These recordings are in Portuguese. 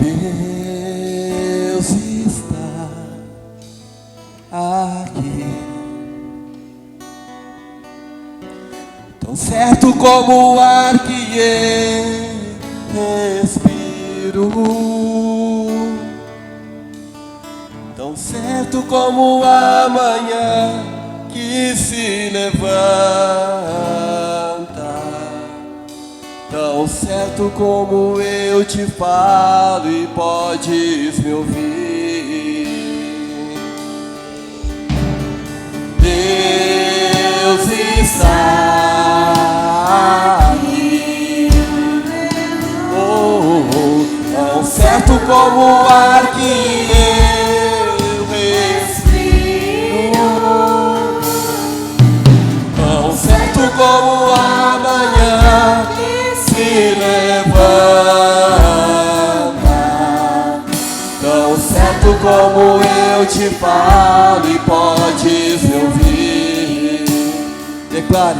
Deus está aqui, tão certo como o ar que eu respiro, tão certo como a manhã que se levanta, tão certo como eu te falo e podes me ouvir. Deus está aqui, tão certo como o ar que eu respiro, tão certo como a manhã se levanta, tão certo como eu te falo e podes me ouvir. Declare: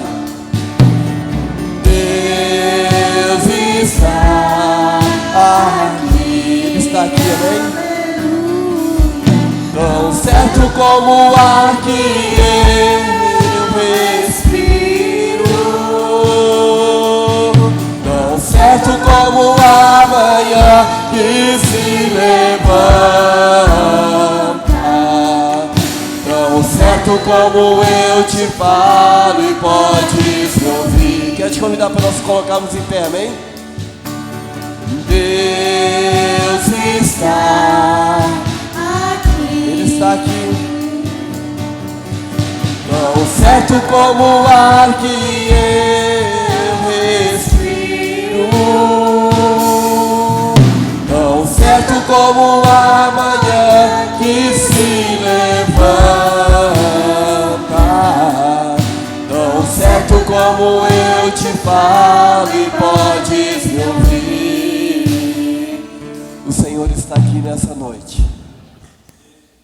Deus está aqui. Ele está aqui, amém? Tão certo como o ar que eu respiro, tão certo como a manhã que se levanta, tão certo como eu te falo e podes me ouvir. Quero te convidar para nós colocarmos em pé, amém? Deus está aqui, Ele está aqui, tão certo como o ar que eu respiro, tão certo como a manhã que se levanta, tão certo como eu te falo e podes me ouvir. O Senhor está aqui nessa noite.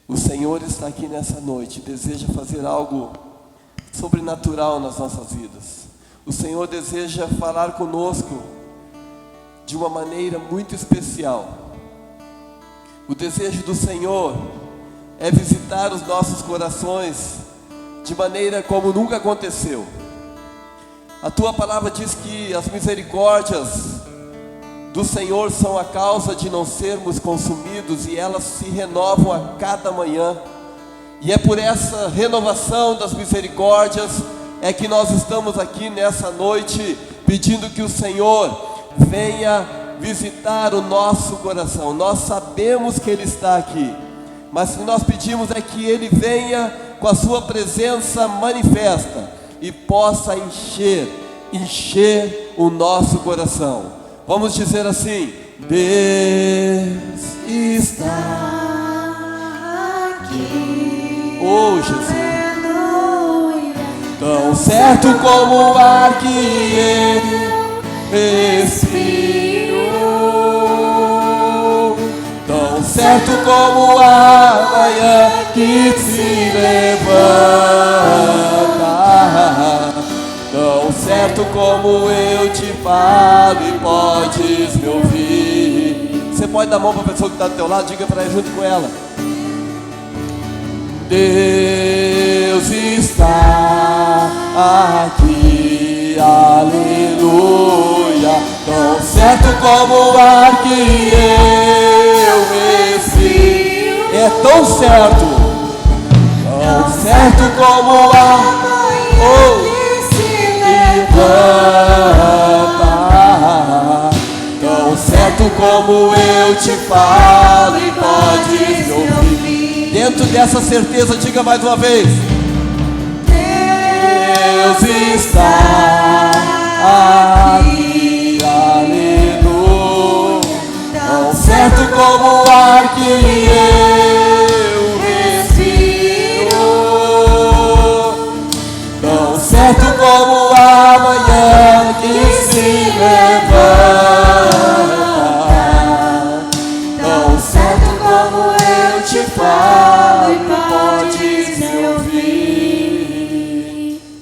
O Senhor está aqui nessa noite, deseja fazer algo sobrenatural nas nossas vidas. O Senhor deseja falar conosco de uma maneira muito especial. O desejo do Senhor é visitar os nossos corações de maneira como nunca aconteceu. A tua palavra diz que as misericórdias do Senhor são a causa de não sermos consumidos, e elas se renovam a cada manhã. E é por essa renovação das misericórdias é que nós estamos aqui nessa noite pedindo que o Senhor venha visitar o nosso coração. Nós sabemos que Ele está aqui, mas o que nós pedimos é que Ele venha com a sua presença manifesta e possa encher o nosso coração. Vamos dizer assim: Deus está aqui. Oh, Jesus. Tão certo como o ar que eu respiro, tão certo como a manhã que se levanta, tão certo como eu te falo e podes me ouvir. Você pode dar a mão para a pessoa que está do teu lado, diga para ela junto com ela: Deus está aqui, aleluia. Tão certo como o ar que eu respiro, é tão certo como o ar tão certo como eu te falo e podes me ouvir. Dentro dessa certeza, diga mais uma vez: Deus está aqui, aleluia. Tão certo como o ar que eu respiro, tão certo como a manhã que se levanta, tão certo como eu te falo e podes me ouvir.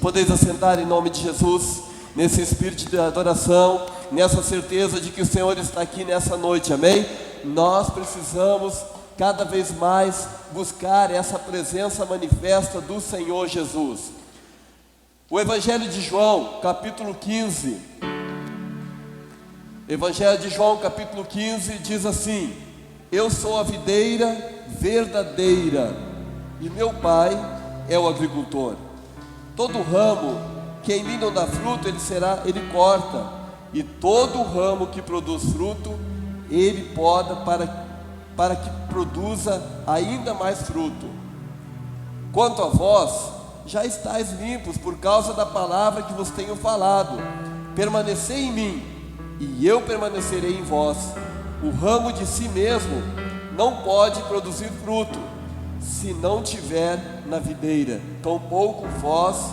Podeis assentar em nome de Jesus, nesse espírito de adoração, nessa certeza de que o Senhor está aqui nessa noite, amém? nós precisamos cada vez mais buscar essa presença manifesta do Senhor Jesus. O Evangelho de João, capítulo 15. Evangelho de João, capítulo 15, diz assim: eu sou a videira verdadeira, e meu Pai é o agricultor. Todo ramo que em mim não dá fruto, ele corta, e todo ramo que produz fruto, ele poda para que produza ainda mais fruto. Quanto a vós, já estáis limpos por causa da palavra que vos tenho falado. Permanecei em mim, e eu permanecerei em vós. O ramo de si mesmo não pode produzir fruto, se não tiver na videira. Tampouco vós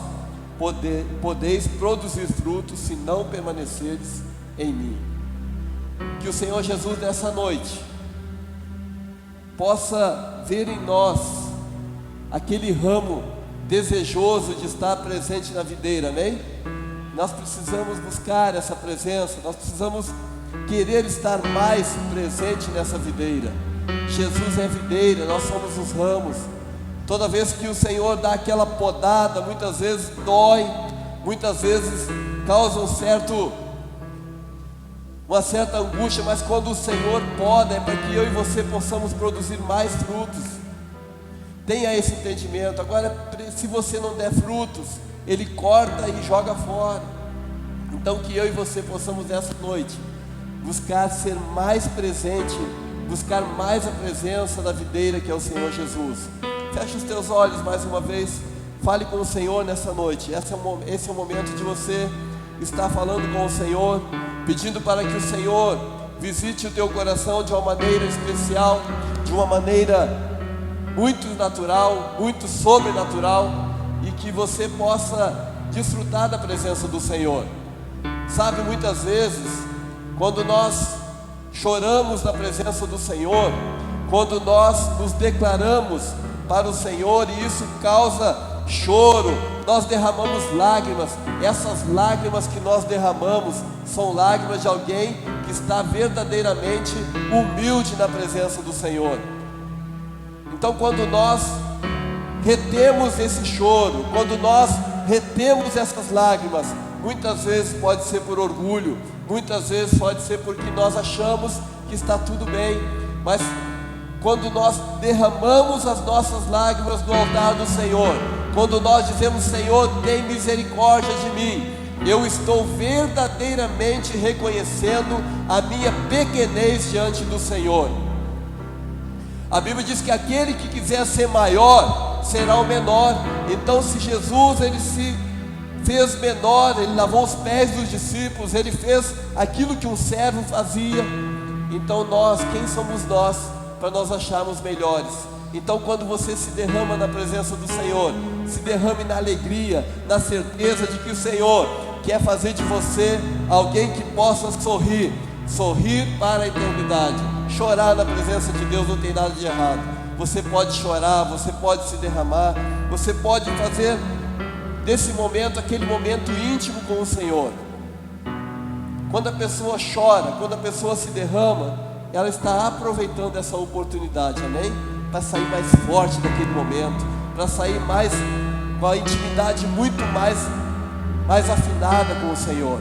podeis produzir fruto, se não permanecerdes em mim. Que o Senhor Jesus nessa noite possa ver em nós aquele ramo desejoso de estar presente na videira, amém? Nós precisamos buscar essa presença, nós precisamos querer estar mais presente nessa videira. Jesus é a videira, nós somos os ramos. Toda vez que o Senhor dá aquela podada, muitas vezes dói, muitas vezes causa uma certa angústia, mas quando o Senhor poda, é para que eu e você possamos produzir mais frutos. Tenha esse entendimento. Agora, se você não der frutos, Ele corta e joga fora. Então que eu e você possamos nessa noite buscar ser mais presente, buscar mais a presença da videira que é o Senhor Jesus. Feche os teus olhos mais uma vez, fale com o Senhor nessa noite. Esse é o momento de você estar falando com o Senhor, pedindo para que o Senhor visite o teu coração de uma maneira especial, de uma maneira muito natural, muito sobrenatural, e que você possa desfrutar da presença do Senhor. Sabe, muitas vezes, quando nós choramos na presença do Senhor, quando nós nos declaramos para o Senhor, e isso causa choro, nós derramamos lágrimas. Essas lágrimas que nós derramamos são lágrimas de alguém que está verdadeiramente humilde na presença do Senhor. Então, quando nós retemos esse choro, quando nós retemos essas lágrimas, muitas vezes pode ser por orgulho, muitas vezes pode ser porque nós achamos que está tudo bem, mas quando nós derramamos as nossas lágrimas no altar do Senhor, quando nós dizemos: Senhor, tem misericórdia de mim, eu estou verdadeiramente reconhecendo a minha pequenez diante do Senhor. A Bíblia diz que aquele que quiser ser maior será o menor. Então, se Jesus ele se fez menor, ele lavou os pés dos discípulos, ele fez aquilo que um servo fazia, então nós, quem somos nós para nós acharmos melhores? Então, quando você se derrama na presença do Senhor, se derrame na alegria, na certeza de que o Senhor quer fazer de você alguém que possa sorrir para a eternidade. Chorar na presença de Deus não tem nada de errado. Você pode chorar, você pode se derramar, você pode fazer desse momento aquele momento íntimo com o Senhor. Quando a pessoa chora, quando a pessoa se derrama, ela está aproveitando essa oportunidade, amém? Para sair mais forte daquele momento, para sair mais com a intimidade muito mais afinada com o Senhor.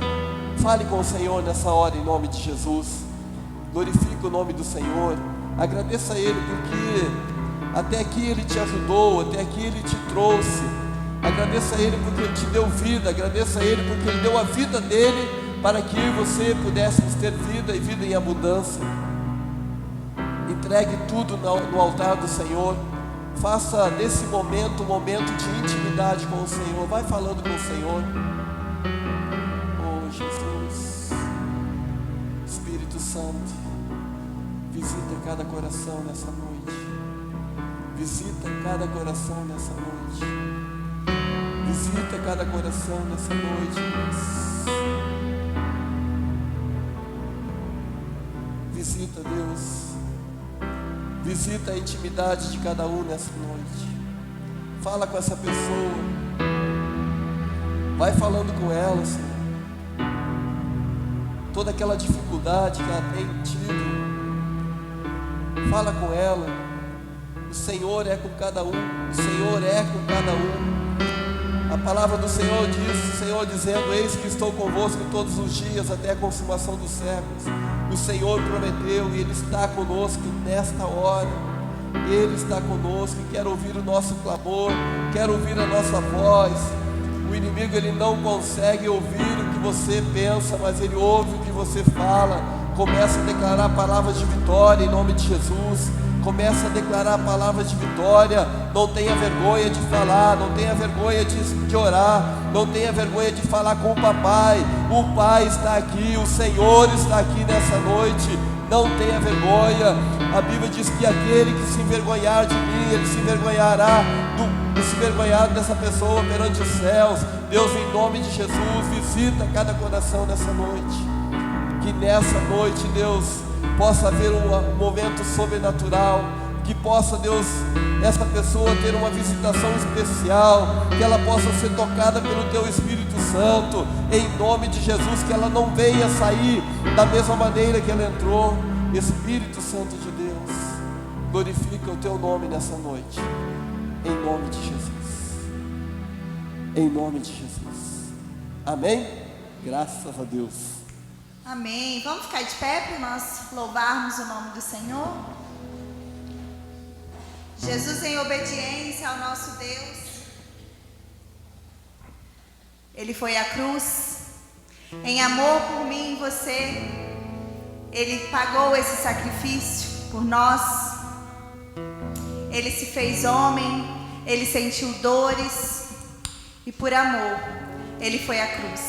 Fale com o Senhor nessa hora em nome de Jesus. Glorifique o nome do Senhor. Agradeça a Ele porque até aqui Ele te ajudou, até aqui Ele te trouxe. Agradeça a Ele porque Ele te deu vida. Agradeça a Ele porque Ele deu a vida dEle para que eu e você pudéssemos ter vida e vida em abundância. Entregue tudo no altar do Senhor. Faça desse momento um momento de intimidade com o Senhor. Vai falando com o Senhor. Oh Jesus, Espírito Santo, visita cada coração nessa noite. Visita cada coração nessa noite. Visita cada coração nessa noite, Deus. Visita, Deus. Visita a intimidade de cada um nessa noite. Fala com essa pessoa. Vai falando com ela, Senhor. Toda aquela dificuldade que ela tem tido, Fala com ela. O Senhor é com cada um. O Senhor é com cada um. A palavra do Senhor diz, o Senhor dizendo: eis que estou convosco todos os dias até a consumação dos séculos. O Senhor prometeu e Ele está conosco nesta hora. Ele está conosco e quer ouvir o nosso clamor, quer ouvir a nossa voz. O inimigo, ele não consegue ouvir o que você pensa, mas ele ouve o que você fala. Começa a declarar palavras de vitória em nome de Jesus. Começa a declarar palavras de vitória. Não tenha vergonha de falar, não tenha vergonha de orar, não tenha vergonha de falar com o papai. O Pai está aqui, o Senhor está aqui nessa noite. Não tenha vergonha. A Bíblia diz que aquele que se envergonhar de mim, ele se envergonhará se envergonhar dessa pessoa perante os céus. Deus, em nome de Jesus, visita cada coração nessa noite. Que nessa noite, Deus, possa haver um momento sobrenatural. Que possa, Deus, essa pessoa ter uma visitação especial. Que ela possa ser tocada pelo Teu Espírito Santo. Em nome de Jesus, que ela não venha sair da mesma maneira que ela entrou. Espírito Santo de Deus, glorifica o Teu nome nessa noite. Em nome de Jesus. Em nome de Jesus. Amém? Graças a Deus. Amém. Vamos ficar de pé para nós louvarmos o nome do Senhor. Jesus, em obediência ao nosso Deus, Ele foi à cruz. Em amor por mim e você, Ele pagou esse sacrifício por nós. Ele se fez homem, Ele sentiu dores e por amor, Ele foi à cruz.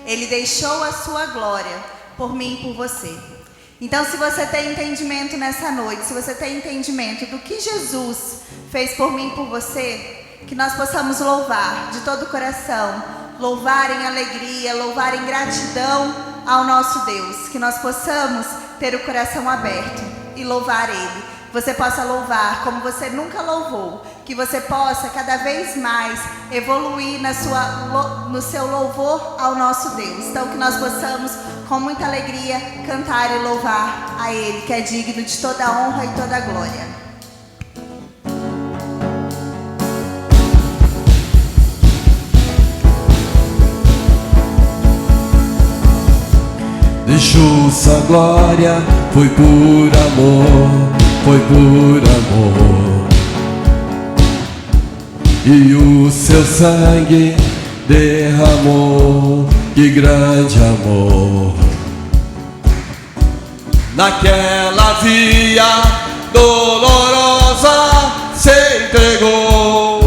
Ele deixou a sua glória por mim e por você. Então, se você tem entendimento nessa noite, se você tem entendimento do que Jesus fez por mim e por você, que nós possamos louvar de todo o coração, louvar em alegria, louvar em gratidão ao nosso Deus, que nós possamos ter o coração aberto e louvar Ele. Você possa louvar como você nunca louvou, que você possa cada vez mais evoluir no seu louvor ao nosso Deus. Então, que nós possamos, com muita alegria, cantar e louvar a Ele, que é digno de toda a honra e toda a glória. Deixou sua glória, foi por amor, foi por amor. E o seu sangue derramou, que grande amor. Naquela via dolorosa se entregou.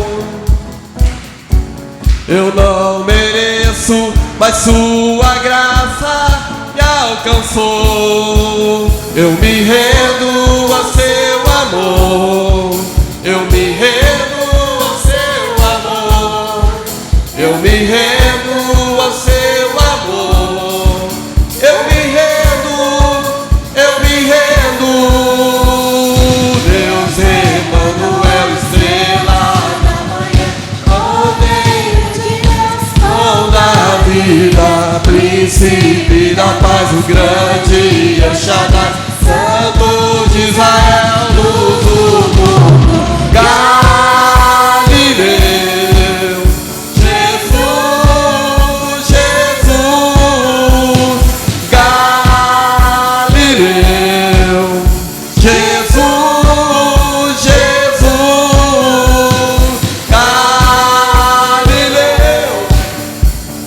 Eu não mereço, mas sua graça me alcançou. Eu me rendo a seu amor. Eu me rendo a seu amor. Eu me rendo a seu amor. Eu me rendo, eu me rendo. Deus Emanuel, estrela da manhã, Cordeiro de Deus, pão da vida, príncipe da paz, o grande El Shaddai, Santo de Israel, luz do mundo, Galileu, Jesus, Jesus, Galileu, Jesus, Jesus, Galileu,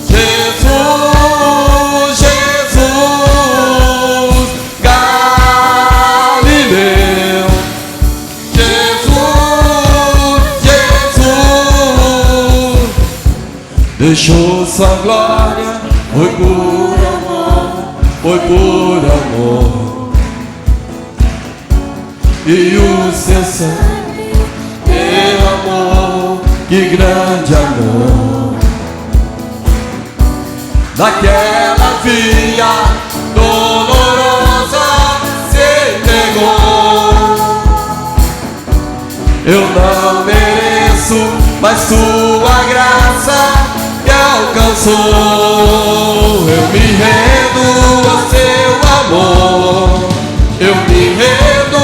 Jesus, Jesus, Galileu, Jesus, Jesus, deixou sua glória, foi por amor, foi por amor. E o seu sangue derramou, que grande amor. Naquela via dolorosa se entregou. Eu não mereço, mas sua graça me alcançou. Eu me rendo a seu amor. Eu me rendo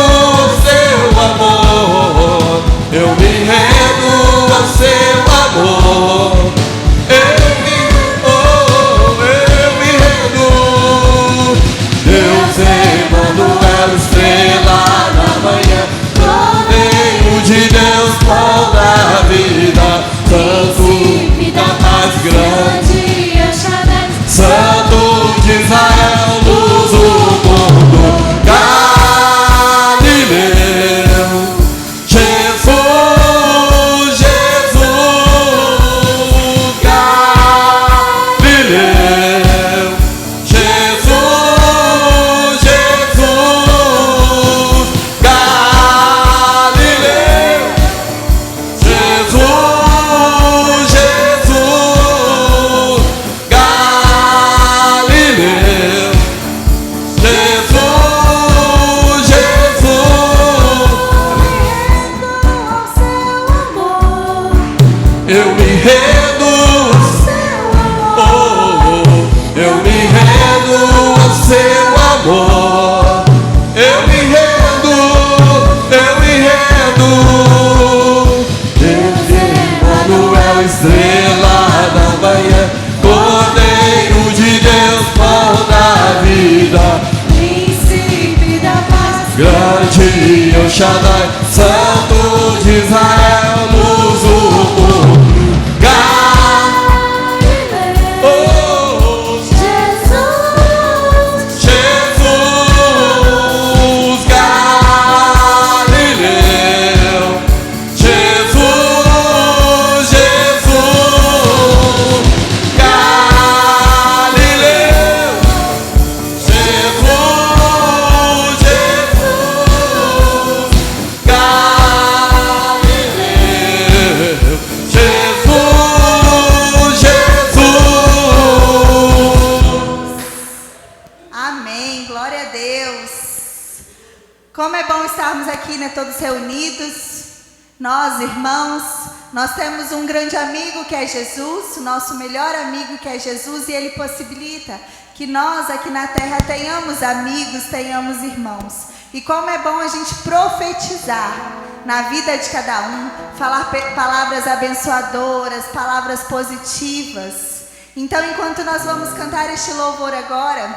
grande El Shaddai, Santo de Israel, luz do lugar. Oh, Jesus, Jesus, Galileu, Jesus, Jesus, Galileu, Jesus, Jesus, Galileu, Jesus, Jesus. Amém, glória a Deus. Como é bom estarmos aqui, né, todos reunidos. Nós, irmãos, nós temos um grande amigo que é Jesus, o nosso melhor amigo que é Jesus, e Ele possibilita que nós aqui na terra tenhamos amigos, tenhamos irmãos. E como é bom a gente profetizar na vida de cada um, falar palavras abençoadoras, palavras positivas. Então, enquanto nós vamos cantar este louvor agora,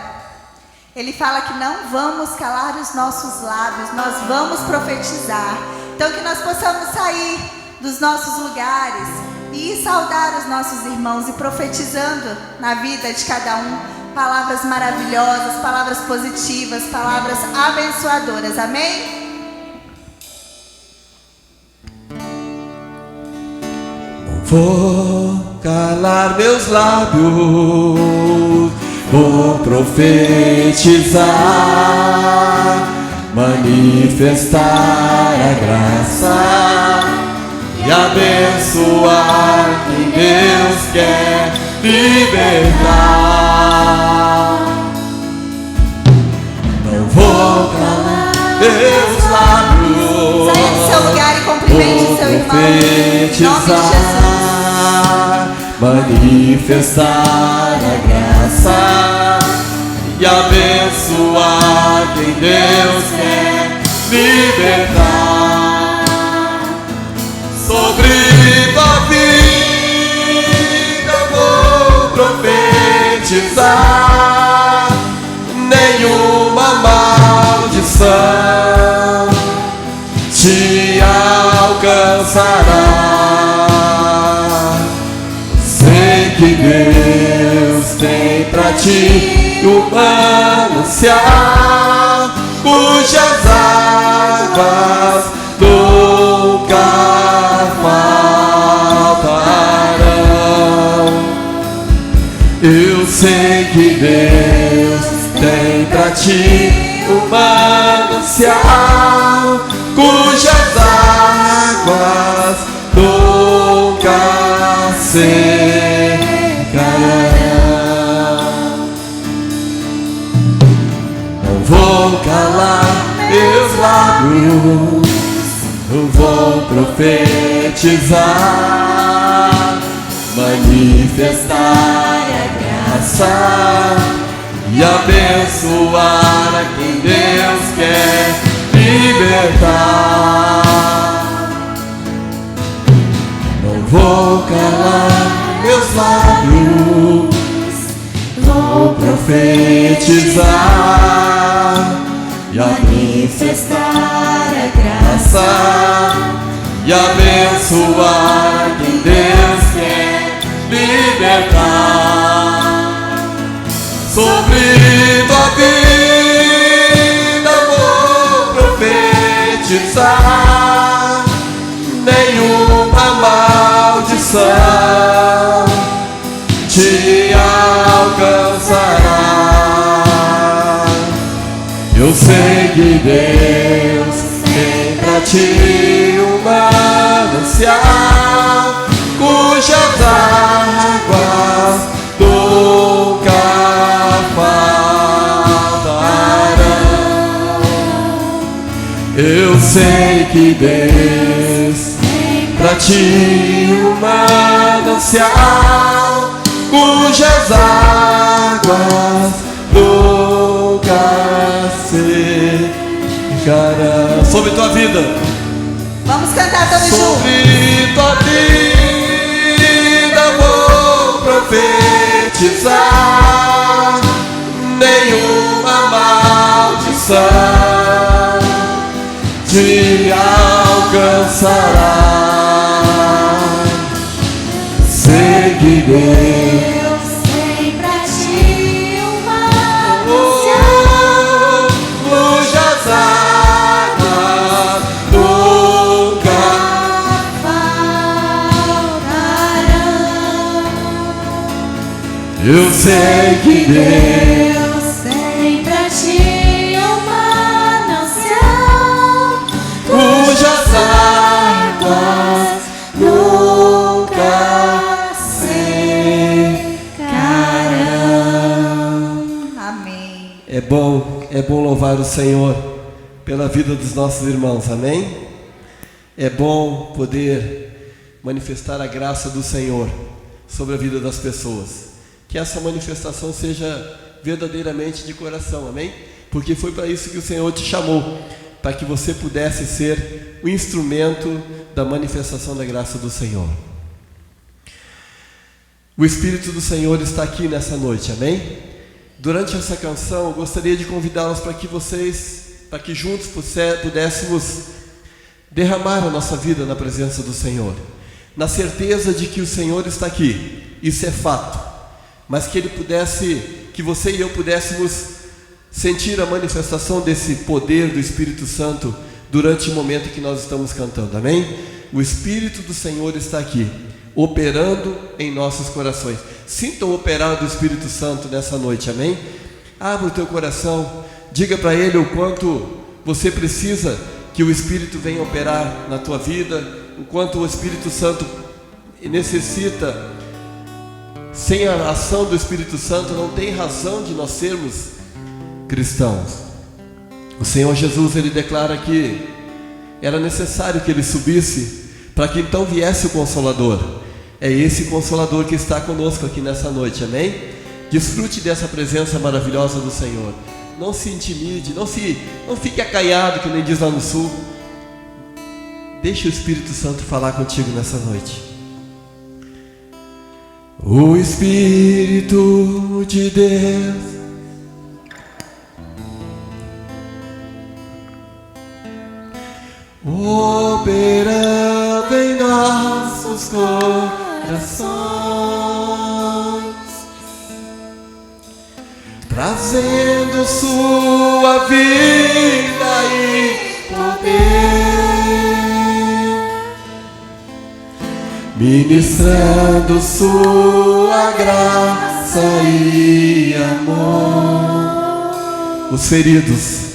ele fala que não vamos calar os nossos lábios, nós vamos profetizar. Então, que nós possamos sair dos nossos lugares e ir saudar os nossos irmãos e profetizando na vida de cada um palavras maravilhosas, palavras positivas, palavras abençoadoras. Amém? Vou calar meus lábios, vou profetizar, manifestar a graça e abençoar quem Deus quer libertar. Não vou calar meus lábios, saia do seu lugar e cumprimente o seu irmão. Em nome de Jesus. Manifestar a graça e abençoar quem Deus quer libertar. Sobre tua vida vou profetizar, nenhuma maldição te alcançará. Que Deus tem pra ti um manancial cujas águas nunca faltarão. Eu sei que Deus tem pra ti um manancial cujas águas nunca secarão. Não vou calar meus lábios, eu vou profetizar, manifestar a graça e abençoar a quem Deus quer libertar. Não vou calar meus lábios, vou profetizar e manifestar a graça e abençoar quem Deus quer libertar. Sobre tua vida vou profetizar, nenhuma maldição te alcançará. Eu sei que Deus tem pra ti um manancial cujas águas nunca faltarão. Eu sei que Deus pra ti um manancial cujas águas nunca secarão. Sobre tua vida, vamos cantar todos juntos. sobre tua vida vou profetizar, nenhuma maldição te alcançará. Seguirei. Eu sei que Deus tem pra ti uma nação cujas águas nunca secarão. Amém. É bom louvar o Senhor pela vida dos nossos irmãos, amém? É bom poder manifestar a graça do Senhor sobre a vida das pessoas. Que essa manifestação seja verdadeiramente de coração, amém? Porque foi para isso que o Senhor te chamou, para que você pudesse ser o instrumento da manifestação da graça do Senhor. O Espírito do Senhor está aqui nessa noite, amém? Durante essa canção, eu gostaria de convidá-los para que juntos pudéssemos derramar a nossa vida na presença do Senhor, na certeza de que o Senhor está aqui, isso é fato. Mas que que você e eu pudéssemos sentir a manifestação desse poder do Espírito Santo durante o momento que nós estamos cantando, amém? O Espírito do Senhor está aqui, operando em nossos corações. Sinta o operar do Espírito Santo nessa noite, amém? Abra o teu coração, diga para Ele o quanto você precisa que o Espírito venha operar na tua vida, o quanto o Espírito Santo necessita. Sem a ação do Espírito Santo não tem razão de nós sermos cristãos. O Senhor Jesus, Ele declara que era necessário que Ele subisse para que então viesse o Consolador. É esse Consolador que está conosco aqui nessa noite, amém? Desfrute dessa presença maravilhosa do Senhor. Não se intimide, não fique acanhado, que nem diz lá no sul. Deixe o Espírito Santo falar contigo nessa noite. O Espírito de Deus operando em nossos corações, trazendo sua vida e poder, ministrando sua graça e amor. Os feridos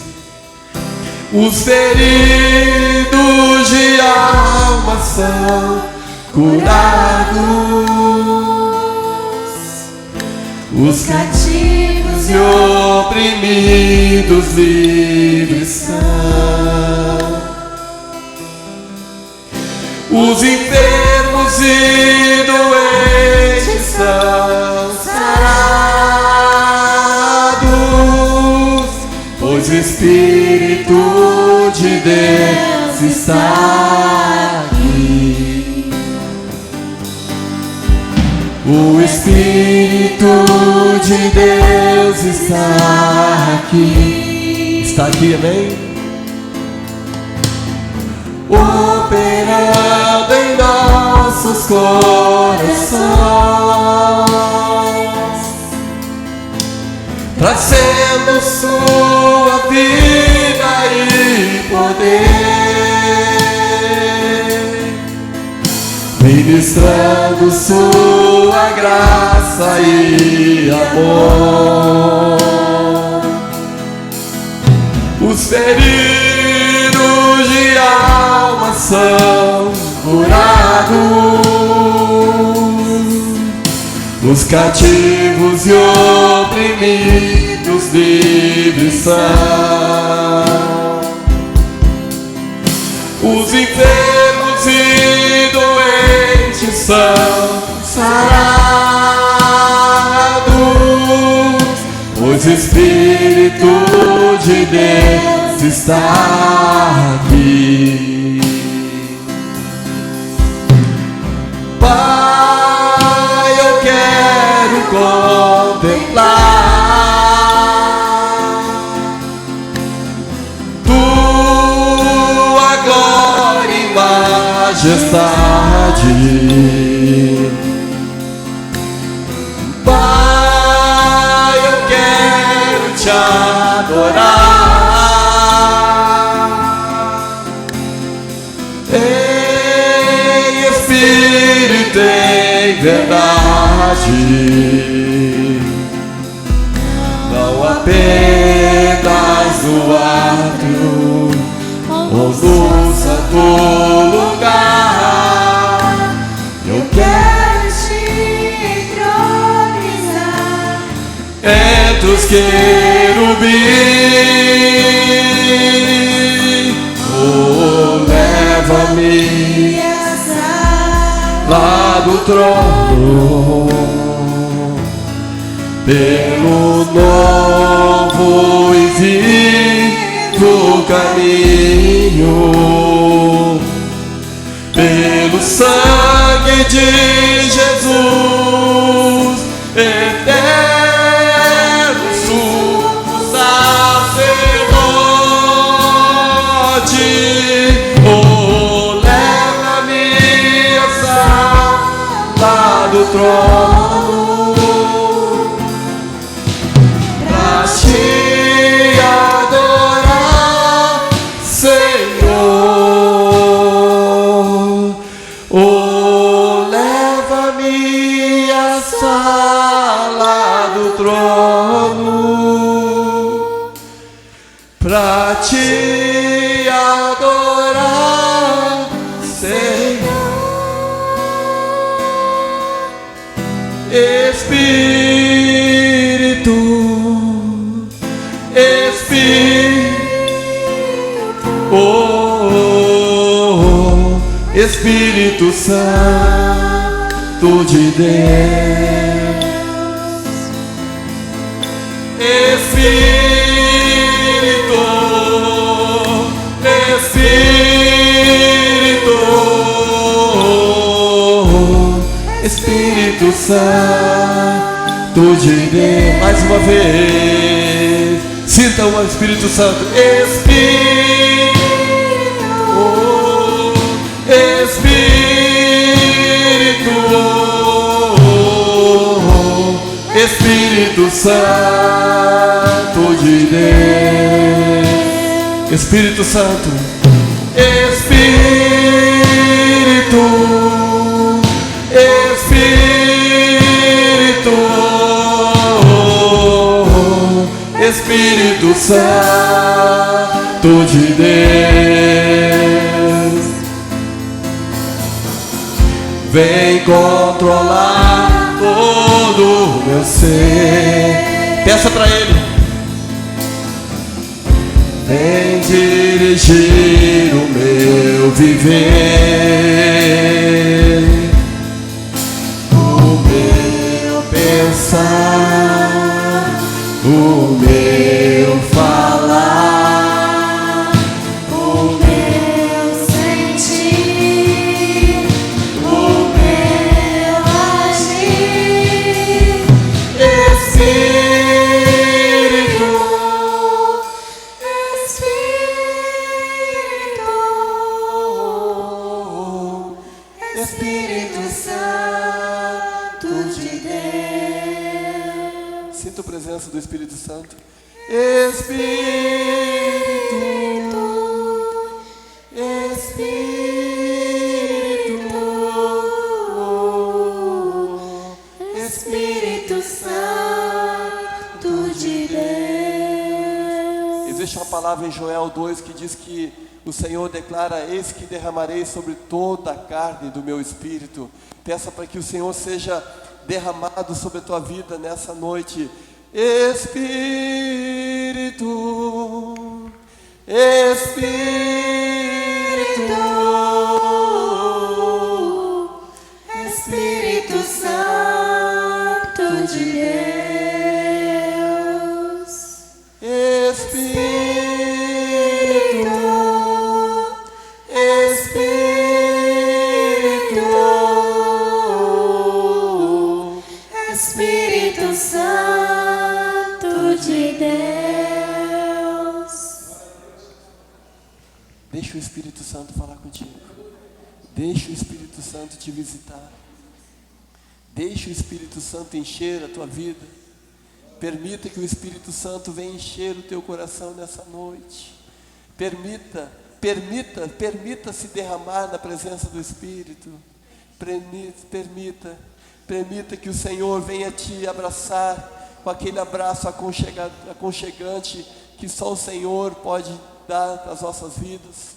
de alma são curados, os cativos e oprimidos livres são, os enfermos e doentes são sarados, pois o Espírito de Deus está aqui. O Espírito de Deus está aqui. Está aqui, amém? Operando em nossos corações, trazendo sua vida e poder, ministrando sua graça e amor. Os feridos de alma são curados, os cativos e oprimidos livres são, os enfermos e doentes são sarados, pois o Espírito de Deus está aqui. Pai, eu quero contemplar tua majestade. Pai, eu quero te adorar em espírito e em verdade, não apenas no átrio ou no santo lugar. Eu quero te entronizar entre os querubins. Oh, leva-me lá do trono pelo novo e vivo caminho, pelo sangue de Jesus, eterno sumo sacerdote. Oh, leva-me essa lá do trono pra te adorar, Senhor. Oh, leva-me à sala do trono pra te adorar, Senhor. Espírito, oh, Espírito Santo de Deus. Espírito, Espírito Santo de Deus. Mais uma vez, sinta o Espírito Santo. Espírito, oh, Espírito, oh, Espírito Santo de Deus. Espírito Santo, Espírito, Espírito, Espírito Santo de Deus, vem controlar todo o meu ser. Peça para Ele. Vem dirigir o meu viver, o meu pensar, o meu falar, o meu sentir, o meu agir. Espírito, Espírito Santo de Deus. Sinta a presença do Espírito Santo. Espírito, Espírito, Espírito Santo de Deus. Existe uma palavra em Joel 2 que diz que o Senhor declara: eis que derramarei sobre toda a carne do meu espírito. Peça para que o Senhor seja derramado sobre a tua vida nessa noite. Espírito, Espírito, Espírito Santo de Deus. Espírito, Espírito Santo de Deus. Deixa o Espírito Santo falar contigo. Deixa o Espírito Santo te visitar. Deixa o Espírito Santo encher a tua vida. Permita que o Espírito Santo venha encher o teu coração nessa noite. Permita-se derramar na presença do Espírito. Permita que o Senhor venha te abraçar com aquele abraço aconchegante que só o Senhor pode dar às nossas vidas.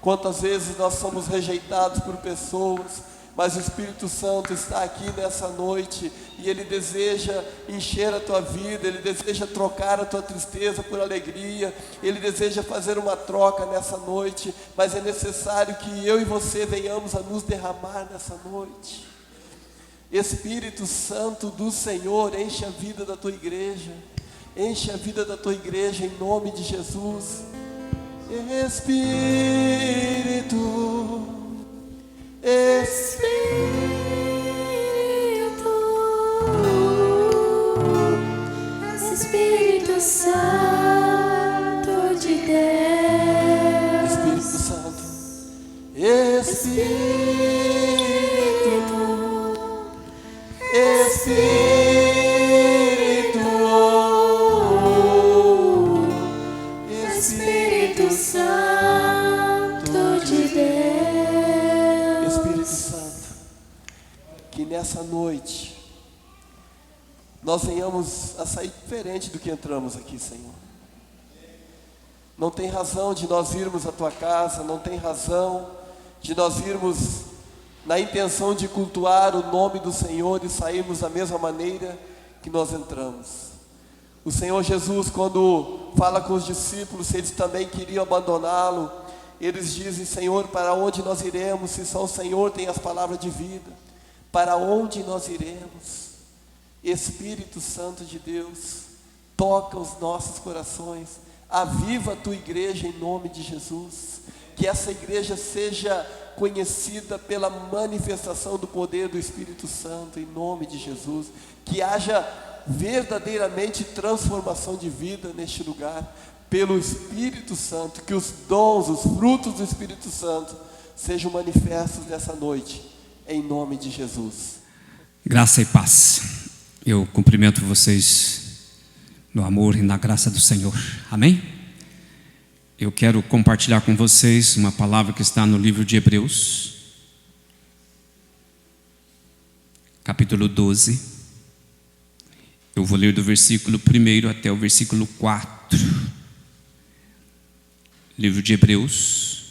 Quantas vezes nós somos rejeitados por pessoas, mas o Espírito Santo está aqui nessa noite e Ele deseja encher a tua vida, Ele deseja trocar a tua tristeza por alegria, Ele deseja fazer uma troca nessa noite, mas é necessário que eu e você venhamos a nos derramar nessa noite. Espírito Santo do Senhor, enche a vida da tua igreja, enche a vida da tua igreja em nome de Jesus. Espírito Santo de Deus, Espírito Santo, Espírito Santo de Deus, Espírito Santo, que nessa noite nós venhamos a sair diferente do que entramos aqui, Senhor. Não tem razão de nós irmos à tua casa, não tem razão de nós irmos na intenção de cultuar o nome do Senhor e sairmos da mesma maneira que nós entramos. O Senhor Jesus, quando fala com os discípulos, eles também queriam abandoná-lo, eles dizem: Senhor, para onde nós iremos, se só o Senhor tem as palavras de vida? Para onde nós iremos? Espírito Santo de Deus, toca os nossos corações, aviva a tua igreja em nome de Jesus, que essa igreja seja conhecida pela manifestação do poder do Espírito Santo em nome de Jesus, que haja verdadeiramente transformação de vida neste lugar, pelo Espírito Santo, que os dons, os frutos do Espírito Santo sejam manifestos nessa noite, em nome de Jesus. Graça e paz. Eu cumprimento vocês no amor e na graça do Senhor. Amém? Eu quero compartilhar com vocês uma palavra que está no livro de Hebreus, capítulo 12. Eu vou ler do versículo 1 até o versículo 4. Livro de Hebreus,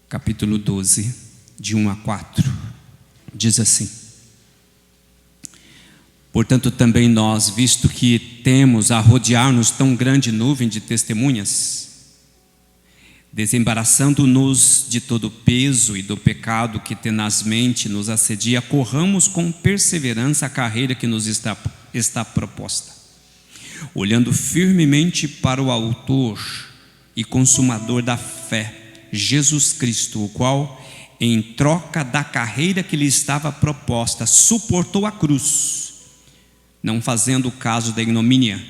capítulo 12, de 1 a 4. Diz assim: Portanto, também nós, visto que temos a rodear-nos tão grande nuvem de testemunhas, desembaraçando-nos de todo o peso e do pecado que tenazmente nos assedia, corramos com perseverança a carreira que nos está proposta, olhando firmemente para o autor e consumador da fé, Jesus Cristo, o qual, em troca da carreira que lhe estava proposta, suportou a cruz, não fazendo caso da ignomínia,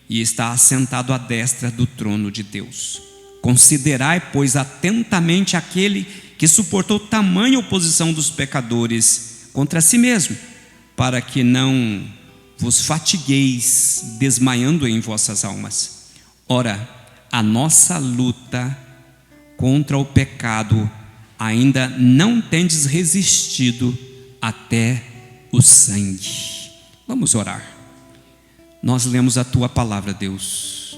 e está assentado à destra do trono de Deus. Considerai, pois, atentamente aquele que suportou tamanha oposição dos pecadores contra si mesmo, para que não vos fatigueis desmaiando em vossas almas. Ora, a nossa luta contra o pecado ainda não tendes resistido até o sangue. Vamos orar. Nós lemos a tua palavra, Deus.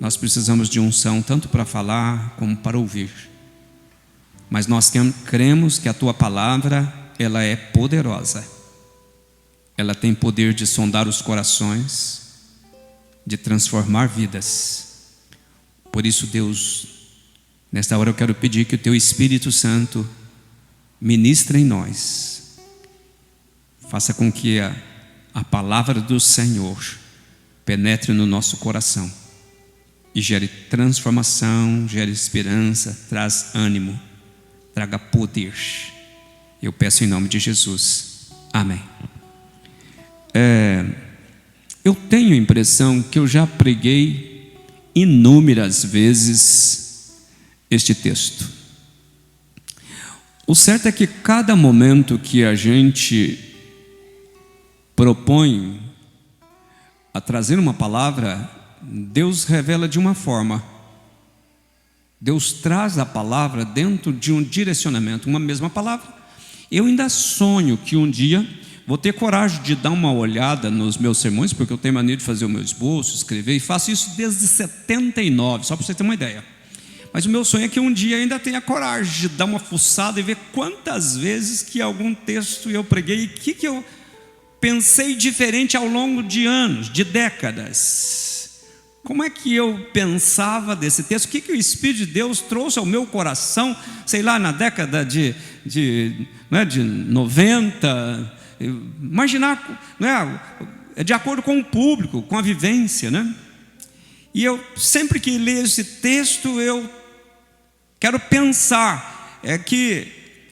Nós precisamos de unção tanto para falar como para ouvir. Mas nós cremos que a tua palavra, ela é poderosa. Ela tem poder de sondar os corações, de transformar vidas. Por isso, Deus, nesta hora eu quero pedir que o teu Espírito Santo ministre em nós. Faça com que a palavra do Senhor penetre no nosso coração e gere transformação, gere esperança, traz ânimo, traga poder. Eu peço em nome de Jesus. Amém. Eu tenho a impressão que eu já preguei inúmeras vezes este texto. O certo é que cada momento que a gente propõe a trazer uma palavra, Deus revela de uma forma. Deus traz a palavra dentro de um direcionamento, uma mesma palavra. Eu ainda sonho que um dia vou ter coragem de dar uma olhada nos meus sermões, porque eu tenho mania de fazer o meu esboço, escrever, e faço isso desde 79, só para você ter uma ideia. Mas o meu sonho é que um dia ainda tenha coragem de dar uma fuçada e ver quantas vezes que algum texto eu preguei e o que eu pensei diferente ao longo de anos, de décadas. Como é que eu pensava desse texto? O que o Espírito de Deus trouxe ao meu coração, sei lá, na década de 90, imaginar, de acordo com o público, com a vivência, né? E eu, sempre que leio esse texto, eu quero pensar que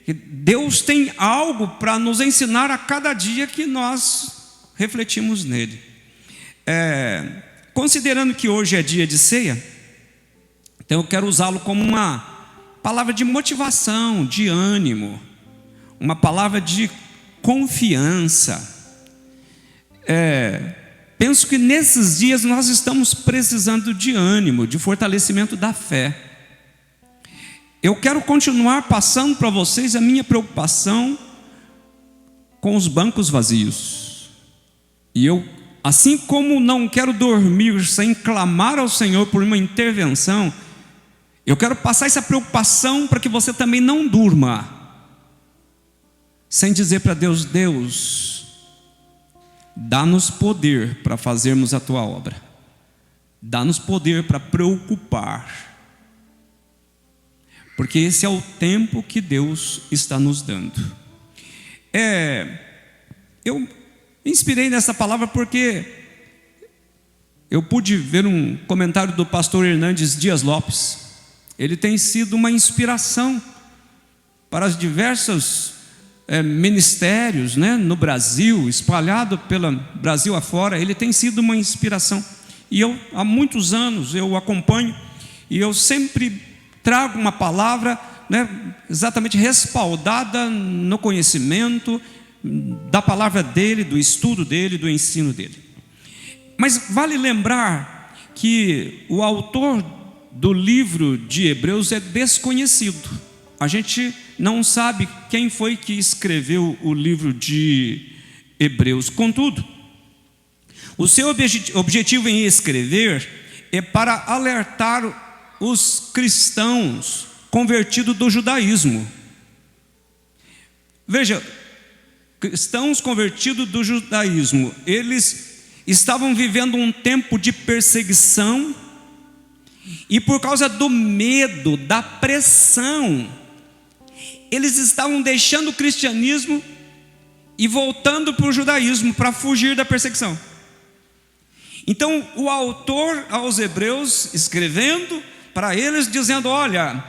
Deus tem algo para nos ensinar a cada dia que nós refletimos nele. Considerando que hoje é dia de ceia, então eu quero usá-lo como uma palavra de motivação, de ânimo, uma palavra de confiança. Penso que nesses dias nós estamos precisando de ânimo, de fortalecimento da fé. Eu quero continuar passando para vocês a minha preocupação com os bancos vazios. E eu, assim como não quero dormir sem clamar ao Senhor por uma intervenção, eu quero passar essa preocupação para que você também não durma sem dizer para Deus: Deus, dá-nos poder para fazermos a tua obra, dá-nos poder para preocupar, porque esse é o tempo que Deus está nos dando. Eu me inspirei nessa palavra porque eu pude ver um comentário do pastor Hernandes Dias Lopes. Ele tem sido uma inspiração para os diversos ministérios, né, no Brasil, espalhado pelo Brasil afora. Ele tem sido uma inspiração, e eu há muitos anos eu acompanho, e eu sempre trago uma palavra, né, exatamente respaldada no conhecimento da palavra dele, do estudo dele, do ensino dele. Mas vale lembrar que o autor do livro de Hebreus é desconhecido. A gente não sabe quem foi que escreveu o livro de Hebreus. Contudo, o seu objetivo em escrever é para alertar os cristãos convertidos do judaísmo. Veja, cristãos convertidos do judaísmo, eles estavam vivendo um tempo de perseguição, e por causa do medo, da pressão, eles estavam deixando o cristianismo e voltando para o judaísmo para fugir da perseguição. Então o autor aos Hebreus, escrevendo para eles, dizendo: olha,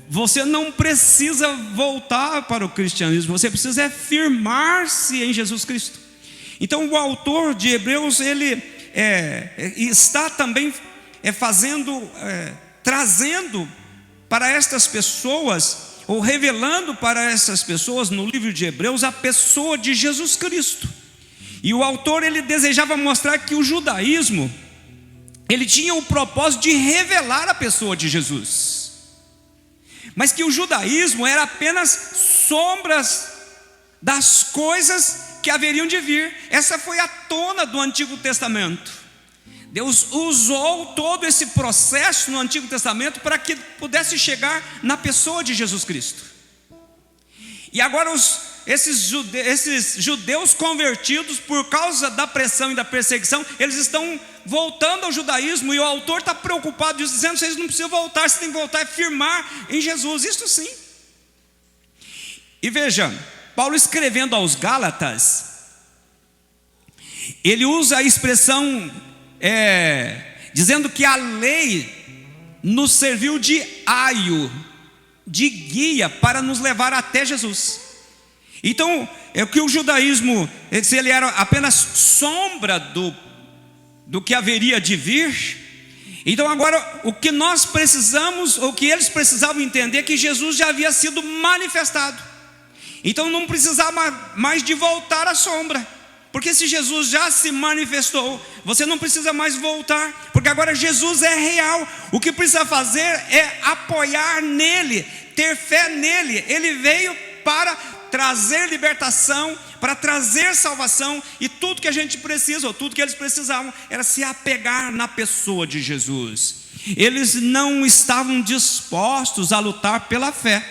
você não precisa voltar para o cristianismo, você precisa firmar-se em Jesus Cristo. Então o autor de Hebreus, ele está também trazendo para estas pessoas, ou revelando para essas pessoas no livro de Hebreus a pessoa de Jesus Cristo. E o autor, ele desejava mostrar que o judaísmo, ele tinha o propósito de revelar a pessoa de Jesus, mas que o judaísmo era apenas sombras das coisas que haveriam de vir. Essa foi a tona do Antigo Testamento. Deus usou todo esse processo no Antigo Testamento para que pudesse chegar na pessoa de Jesus Cristo. E agora esses judeus convertidos, por causa da pressão e da perseguição, eles estão voltando ao judaísmo, e o autor está preocupado, dizendo: vocês não precisam voltar, vocês têm que voltar e firmar em Jesus. Isso sim. E veja, Paulo, escrevendo aos Gálatas, ele usa a expressão dizendo que a lei nos serviu de aio, de guia para nos levar até Jesus. Então, que o judaísmo, se ele era apenas sombra do que haveria de vir, Então agora o que nós precisamos, ou o que eles precisavam entender, é que Jesus já havia sido manifestado. Então não precisava mais de voltar à sombra, porque se Jesus já se manifestou, você não precisa mais voltar, porque agora Jesus é real. O que precisa fazer é apoiar nele, ter fé nele. Ele veio para trazer libertação, para trazer salvação, e tudo que a gente precisa, ou tudo que eles precisavam, era se apegar na pessoa de Jesus. Eles não estavam dispostos a lutar pela fé,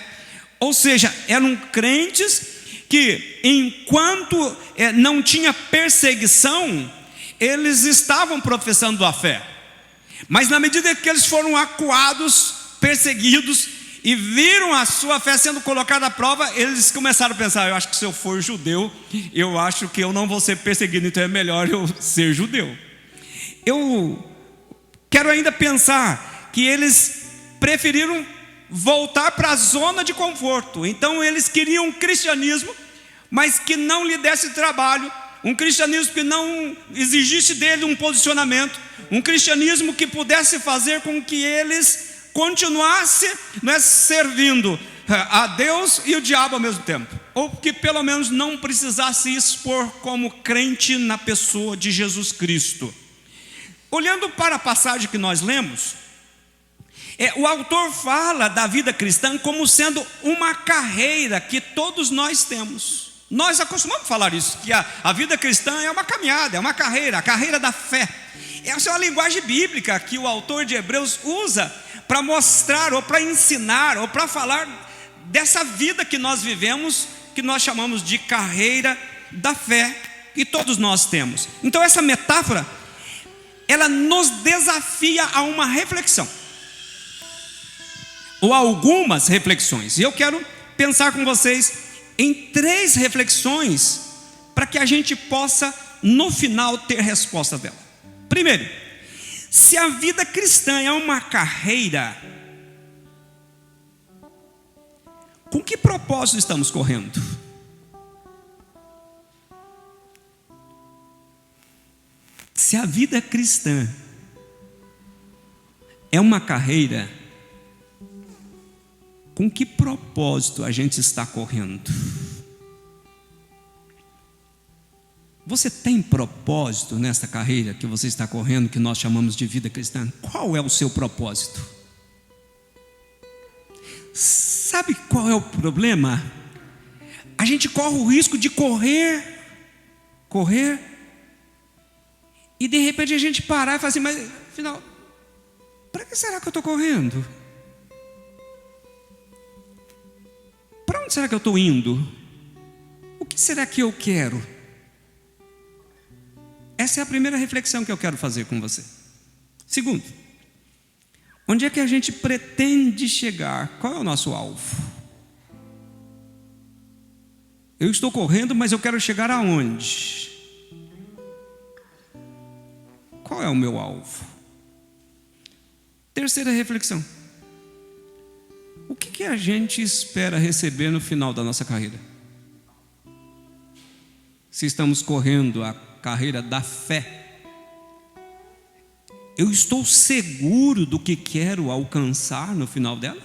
ou seja, eram crentes que, enquanto não tinha perseguição, eles estavam professando a fé, mas na medida que eles foram acuados, perseguidos, e viram a sua fé sendo colocada à prova, eles começaram a pensar: eu acho que se eu for judeu, eu acho que eu não vou ser perseguido, então é melhor eu ser judeu. Eu quero ainda pensar que eles preferiram voltar para a zona de conforto. Então eles queriam um cristianismo, mas que não lhe desse trabalho, um cristianismo que não exigisse dele um posicionamento, um cristianismo que pudesse fazer com que eles continuasse servindo a Deus e o diabo ao mesmo tempo, ou que pelo menos não precisasse expor como crente na pessoa de Jesus Cristo. Olhando para a passagem que nós lemos, o autor fala da vida cristã como sendo uma carreira que todos nós temos. Nós acostumamos a falar isso, que a vida cristã é uma caminhada, é uma carreira, a carreira da fé. Essa é uma linguagem bíblica que o autor de Hebreus usa para mostrar, ou para ensinar, ou para falar dessa vida que nós vivemos, que nós chamamos de carreira da fé, que todos nós temos. Então essa metáfora, ela nos desafia a uma reflexão, ou algumas reflexões, e eu quero pensar com vocês em 3 reflexões, para que a gente possa no final ter resposta dela. Primeiro, se a vida cristã é uma carreira, com que propósito estamos correndo? Se a vida cristã é uma carreira, com que propósito a gente está correndo? Você tem propósito nessa carreira que você está correndo, que nós chamamos de vida cristã? Qual é o seu propósito? Sabe qual é o problema? A gente corre o risco de correr, e de repente a gente parar e falar assim: mas afinal, para que será que eu estou correndo? Para onde será que eu estou indo? O que será que eu quero? Essa é a primeira reflexão que eu quero fazer com você. Segundo, onde é que a gente pretende chegar? Qual é o nosso alvo? Eu estou correndo, mas eu quero chegar aonde? Qual é o meu alvo? Terceira reflexão: o que a gente espera receber no final da nossa carreira? Se estamos correndo a carreira da fé, eu estou seguro do que quero alcançar no final dela?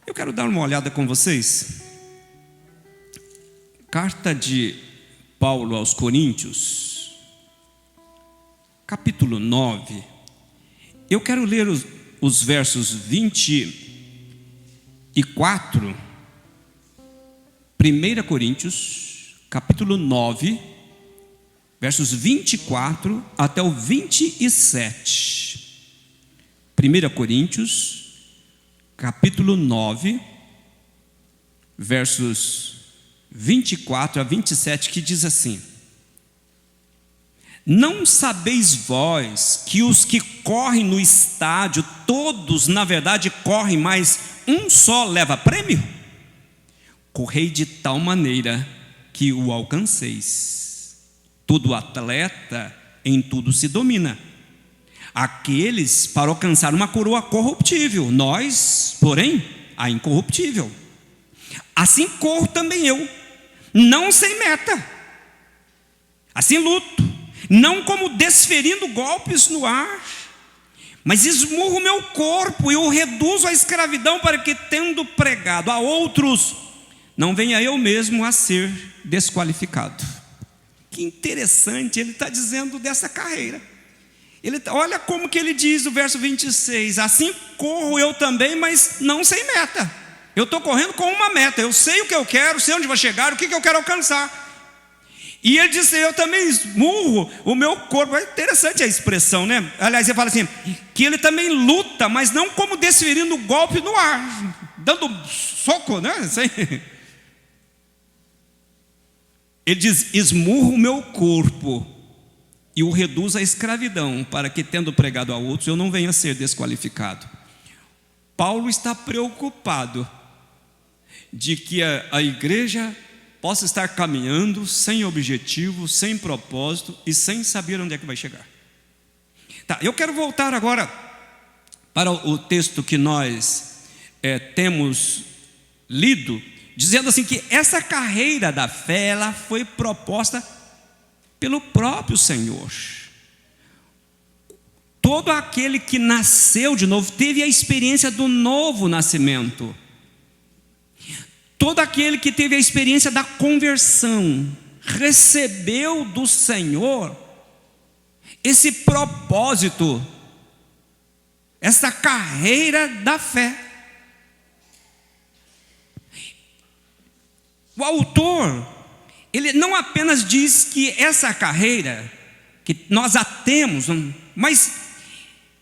Eu quero dar uma olhada com vocês. Carta de Paulo aos Coríntios, capítulo 9. Eu quero ler os versos 24, 1 Coríntios, capítulo 9, versos 24 até o 27. 1 Coríntios, capítulo 9, versos 24 a 27, que diz assim: não sabeis vós que os que correm no estádio, todos na verdade correm, mas um só leva prêmio? Correi de tal maneira que o alcanceis. Todo atleta em tudo se domina. Aqueles para alcançar uma coroa corruptível, nós, porém, a incorruptível. Assim corro também eu, não sem meta. Assim luto, não como desferindo golpes no ar, mas esmurro o meu corpo e o reduzo à escravidão, para que, tendo pregado a outros, não venha eu mesmo a ser desqualificado. Que interessante, ele está dizendo dessa carreira. Olha como que ele diz no verso 26: assim corro eu também, mas não sem meta. Eu estou correndo com uma meta, eu sei o que eu quero, sei onde vai chegar, o que eu quero alcançar. E ele disse: eu também esmurro o meu corpo. É interessante a expressão, né? Aliás, ele fala assim, que ele também luta, mas não como desferindo golpe no ar, dando soco, né? Ele diz: esmurro o meu corpo e o reduz à escravidão, para que, tendo pregado a outros, eu não venha a ser desqualificado. Paulo está preocupado de que a igreja possa estar caminhando sem objetivo, sem propósito e sem saber onde é que vai chegar. Tá, eu quero voltar agora para o texto que nós temos lido, dizendo assim que essa carreira da fé, ela foi proposta pelo próprio Senhor. Todo aquele que nasceu de novo teve a experiência do novo nascimento. Todo aquele que teve a experiência da conversão recebeu do Senhor esse propósito, essa carreira da fé. O autor, ele não apenas diz que essa carreira, que nós a temos, mas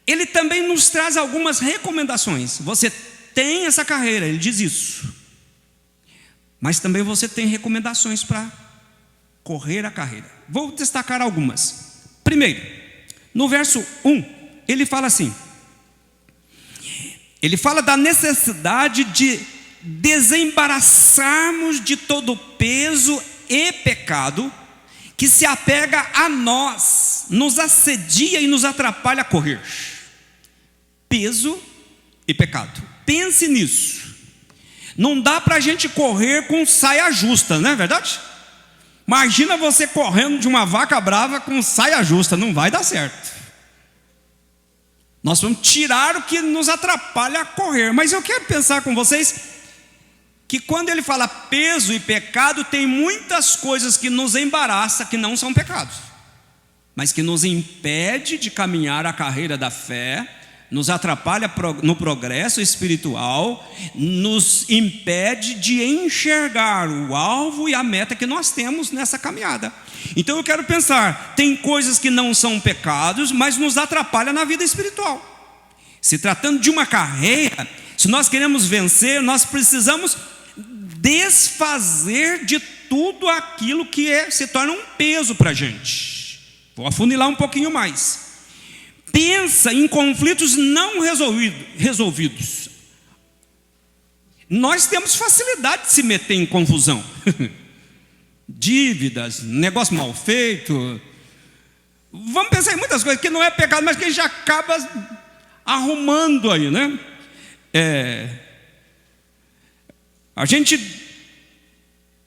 ele também nos traz algumas recomendações. Você tem essa carreira, ele diz isso, mas também você tem recomendações para correr a carreira. Vou destacar algumas. Primeiro, no verso 1, ele fala assim, ele fala da necessidade de desembaraçarmos de todo peso e pecado que se apega a nós, nos assedia e nos atrapalha a correr. Peso e pecado. Pense nisso. Não dá para a gente correr com saia justa, não é verdade? Imagina você correndo de uma vaca brava com saia justa, não vai dar certo. Nós vamos tirar o que nos atrapalha a correr. Mas eu quero pensar com vocês que quando ele fala peso e pecado, tem muitas coisas que nos embaraçam, que não são pecados, mas que nos impede de caminhar a carreira da fé, nos atrapalha no progresso espiritual, nos impede de enxergar o alvo e a meta que nós temos nessa caminhada. Então eu quero pensar, tem coisas que não são pecados, mas nos atrapalham na vida espiritual. Se tratando de uma carreira, se nós queremos vencer, nós precisamos desfazer de tudo aquilo que se torna um peso para a gente. Vou afunilar um pouquinho mais. Pensa em conflitos não resolvidos. Nós temos facilidade de se meter em confusão. Dívidas, negócio mal feito. Vamos pensar em muitas coisas que não é pecado, mas que a gente acaba arrumando aí, né? A gente,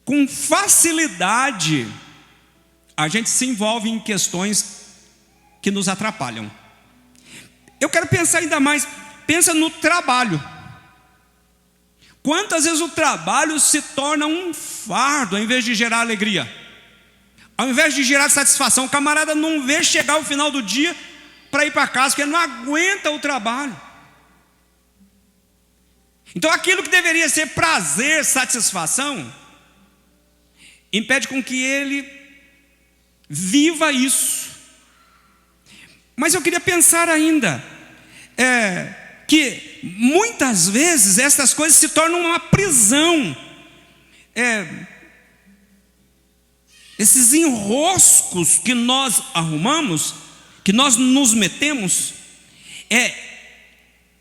com facilidade, a gente se envolve em questões que nos atrapalham. Eu quero pensar ainda mais, pensa no trabalho. Quantas vezes o trabalho se torna um fardo, ao invés de gerar alegria, ao invés de gerar satisfação? O camarada não vê chegar o final do dia para ir para casa, porque ele não aguenta o trabalho. Então aquilo que deveria ser prazer, satisfação, impede com que ele viva isso. Mas eu queria pensar ainda que muitas vezes essas coisas se tornam uma prisão. Esses enroscos que nós arrumamos, que nós nos metemos,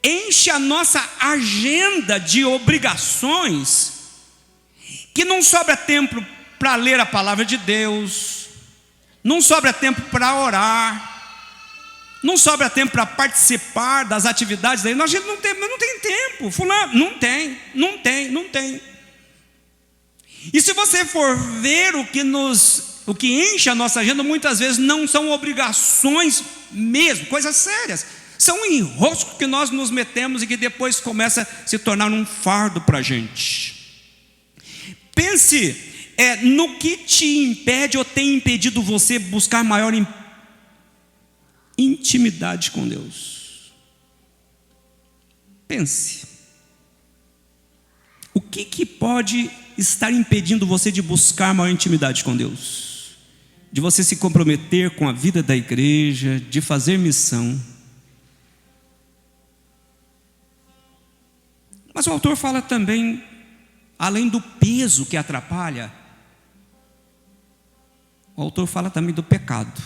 enche a nossa agenda de obrigações, que não sobra tempo para ler a palavra de Deus, não sobra tempo para orar, não sobra tempo para participar das atividades daí. A gente não tem tempo, fulano, não tem. E se você for ver o que nos o que enche a nossa agenda muitas vezes não são obrigações mesmo, coisas sérias. São enroscos que nós nos metemos e que depois começa a se tornar um fardo para a gente. Pense no que te impede ou tem impedido você buscar maior intimidade com Deus. Pense. O que pode estar impedindo você de buscar maior intimidade com Deus? De você se comprometer com a vida da igreja, de fazer missão. Mas o autor fala também, além do peso que atrapalha, o autor fala também do pecado.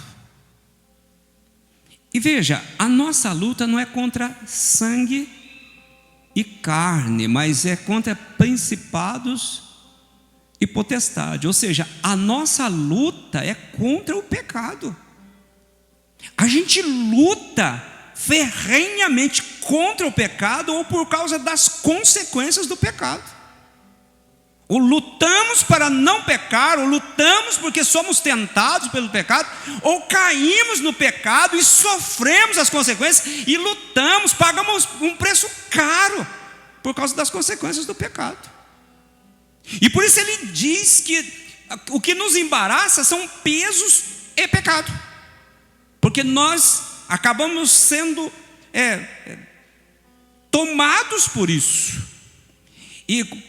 E veja, a nossa luta não é contra sangue e carne, mas é contra principados e potestade. Ou seja, a nossa luta é contra o pecado. A gente luta ferrenhamente contra o pecado ou por causa das consequências do pecado. Ou lutamos para não pecar, ou lutamos porque somos tentados pelo pecado, ou caímos no pecado e sofremos as consequências e lutamos, pagamos um preço caro por causa das consequências do pecado. E por isso ele diz que o que nos embaraça são pesos e pecado, porque nós acabamos sendo tomados por isso. E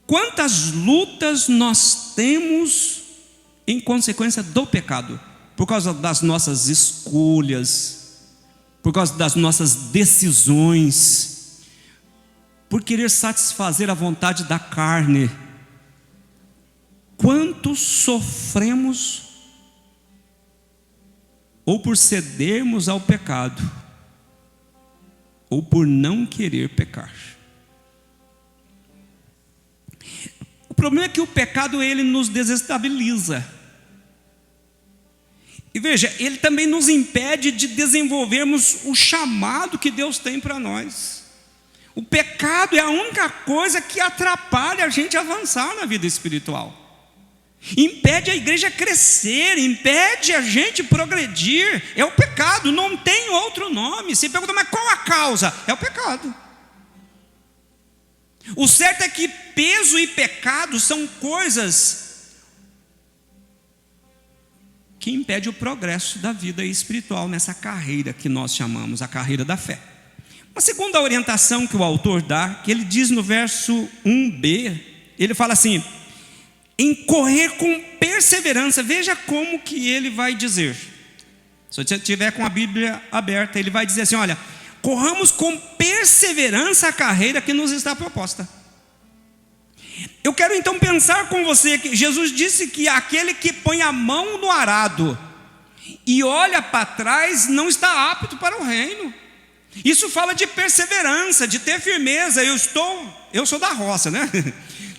quantas lutas nós temos em consequência do pecado, por causa das nossas escolhas, por causa das nossas decisões, por querer satisfazer a vontade da carne. Quanto sofremos ou por cedermos ao pecado, ou por não querer pecar. O problema é que o pecado, ele nos desestabiliza. E veja, ele também nos impede de desenvolvermos o chamado que Deus tem para nós. O pecado é a única coisa que atrapalha a gente avançar na vida espiritual. Impede a igreja crescer, impede a gente progredir. É o pecado, não tem outro nome. Você pergunta, mas qual a causa? É o pecado. O certo é que peso e pecado são coisas que impedem o progresso da vida espiritual nessa carreira que nós chamamos a carreira da fé. Uma segunda orientação que o autor dá, que ele diz no verso 1b, ele fala assim: em correr com perseverança. Veja como que ele vai dizer. Se você estiver com a Bíblia aberta, ele vai dizer assim: olha, corramos com perseverança a carreira que nos está proposta. Eu quero então pensar com você que Jesus disse que aquele que põe a mão no arado e olha para trás não está apto para o reino. Isso fala de perseverança, de ter firmeza. Eu sou da roça, né?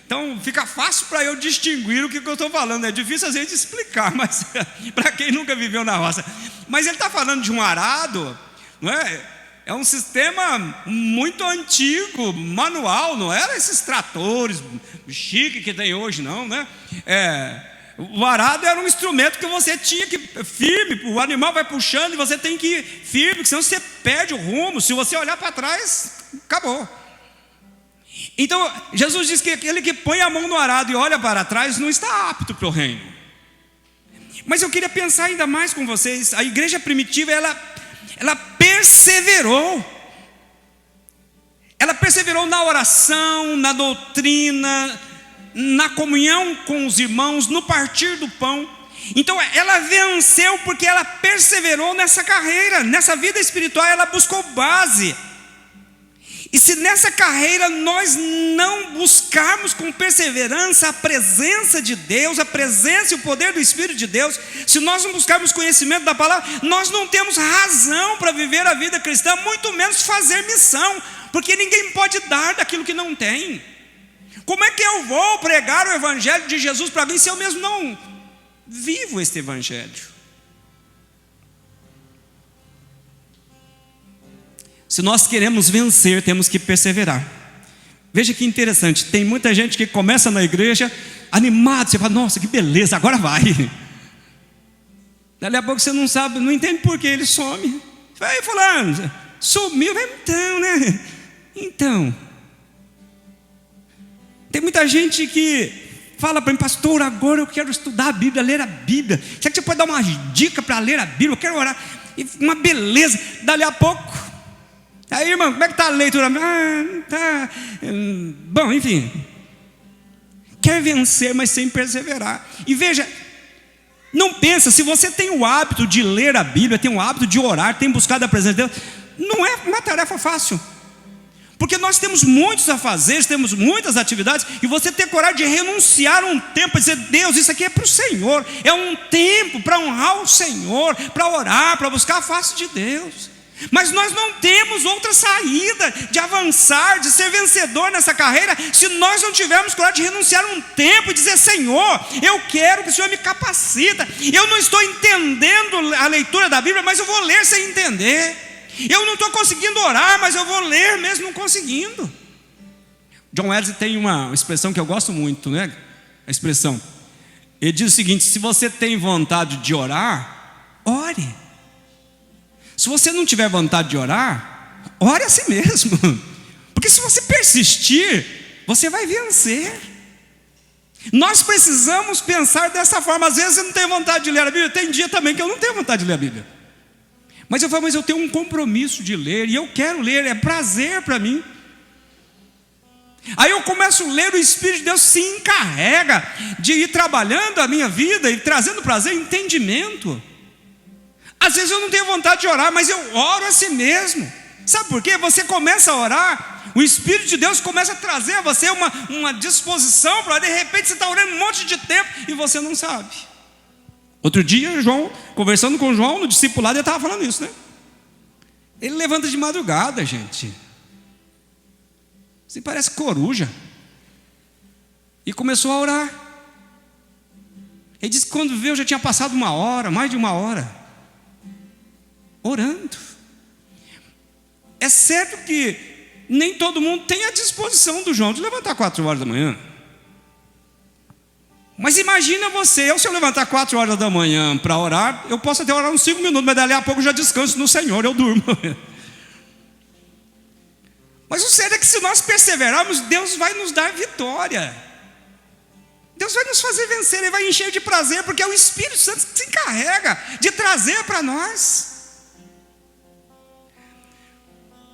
Então fica fácil para eu distinguir o que eu estou falando. É difícil às vezes explicar, mas para quem nunca viveu na roça. Mas ele está falando de um arado, não é? É um sistema muito antigo, manual, não era esses tratores chique que tem hoje, não, né? O arado era um instrumento que você tinha que ir firme, o animal vai puxando e você tem que ir firme, porque senão você perde o rumo. Se você olhar para trás, acabou. Então, Jesus diz que aquele que põe a mão no arado e olha para trás não está apto para o reino. Mas eu queria pensar ainda mais com vocês. A igreja primitiva, ela perseverou. Ela perseverou na oração, na doutrina, na comunhão com os irmãos, no partir do pão. Então ela venceu porque ela perseverou nessa carreira, nessa vida espiritual. Ela buscou base. E se nessa carreira nós não buscarmos com perseverança a presença de Deus, a presença e o poder do Espírito de Deus, se nós não buscarmos conhecimento da palavra, nós não temos razão para viver a vida cristã, muito menos fazer missão, porque ninguém pode dar daquilo que não tem. Como é que eu vou pregar o evangelho de Jesus para alguém se eu mesmo não vivo este evangelho? Se nós queremos vencer, temos que perseverar. Veja que interessante, tem muita gente que começa na igreja animado, você fala, nossa, que beleza, agora vai. Dali a pouco você não sabe, não entende por que ele some. Vai fulano, sumiu, então, né? Então, tem muita gente que fala para mim, pastor, agora eu quero estudar a Bíblia, ler a Bíblia. Será que você pode dar uma dica para ler a Bíblia? Eu quero orar. E uma beleza, dali a pouco. Aí, irmão, como é que está a leitura? Tá. Bom, enfim. Quer vencer, mas sem perseverar. E veja, não pensa, se você tem o hábito de ler a Bíblia, tem o hábito de orar, tem buscado a presença de Deus, não é uma tarefa fácil. Porque nós temos muitos afazeres, temos muitas atividades, e você ter coragem de renunciar um tempo, para dizer, Deus, isso aqui é para o Senhor, é um tempo para honrar o Senhor, para orar, para buscar a face de Deus. Mas nós não temos outra saída de avançar, de ser vencedor nessa carreira, se nós não tivermos coragem de renunciar um tempo e dizer, Senhor, eu quero que o Senhor me capacita. Eu não estou entendendo a leitura da Bíblia, mas eu vou ler sem entender. Eu não estou conseguindo orar, mas eu vou ler mesmo não conseguindo. John Wesley tem uma expressão que eu gosto muito, né? A expressão, ele diz o seguinte, se você tem vontade de orar, ore. Se você não tiver vontade de orar, ore a si mesmo. Porque se você persistir, você vai vencer. Nós precisamos pensar dessa forma. Às vezes eu não tenho vontade de ler a Bíblia. Tem dia também que eu não tenho vontade de ler a Bíblia. Mas eu falo, mas eu tenho um compromisso de ler. E eu quero ler, é prazer para mim. Aí eu começo a ler, o Espírito de Deus se encarrega de ir trabalhando a minha vida e trazendo prazer, entendimento. Às vezes eu não tenho vontade de orar, mas eu oro a si mesmo. Sabe por quê? Você começa a orar, o Espírito de Deus começa a trazer a você uma disposição para, de repente, você está orando um monte de tempo e você não sabe. Outro dia, João, conversando com o João no discipulado, ele estava falando isso, né? Ele levanta de madrugada, gente. Você parece coruja. E começou a orar. Ele disse que quando veio já tinha passado uma hora, mais de uma hora, orando. É certo que nem todo mundo tem a disposição do João de levantar 4 horas da manhã. Mas imagina você, se eu levantar 4 horas da manhã para orar, eu posso até orar uns 5 minutos, mas dali a pouco eu já descanso no Senhor, eu durmo. Mas o certo é que se nós perseverarmos, Deus vai nos dar vitória. Deus vai nos fazer vencer, Ele vai encher de prazer, porque é o Espírito Santo que se encarrega de trazer para nós.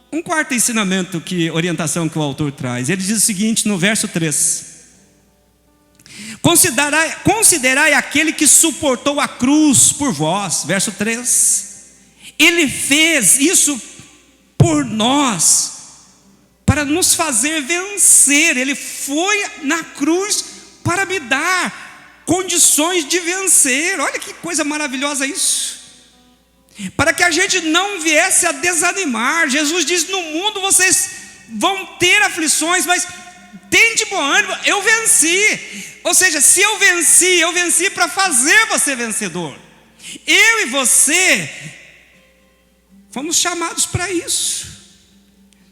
Um quarto ensinamento, orientação que o autor traz, ele diz o seguinte no verso 3: considerai aquele que suportou a cruz por vós, verso 3, ele fez isso por nós, para nos fazer vencer, ele foi na cruz para me dar condições de vencer. Olha que coisa maravilhosa isso. Para que a gente não viesse a desanimar. Jesus diz, no mundo vocês vão ter aflições, mas tem de bom ânimo, eu venci. Ou seja, se eu venci para fazer você vencedor. Eu e você fomos chamados para isso.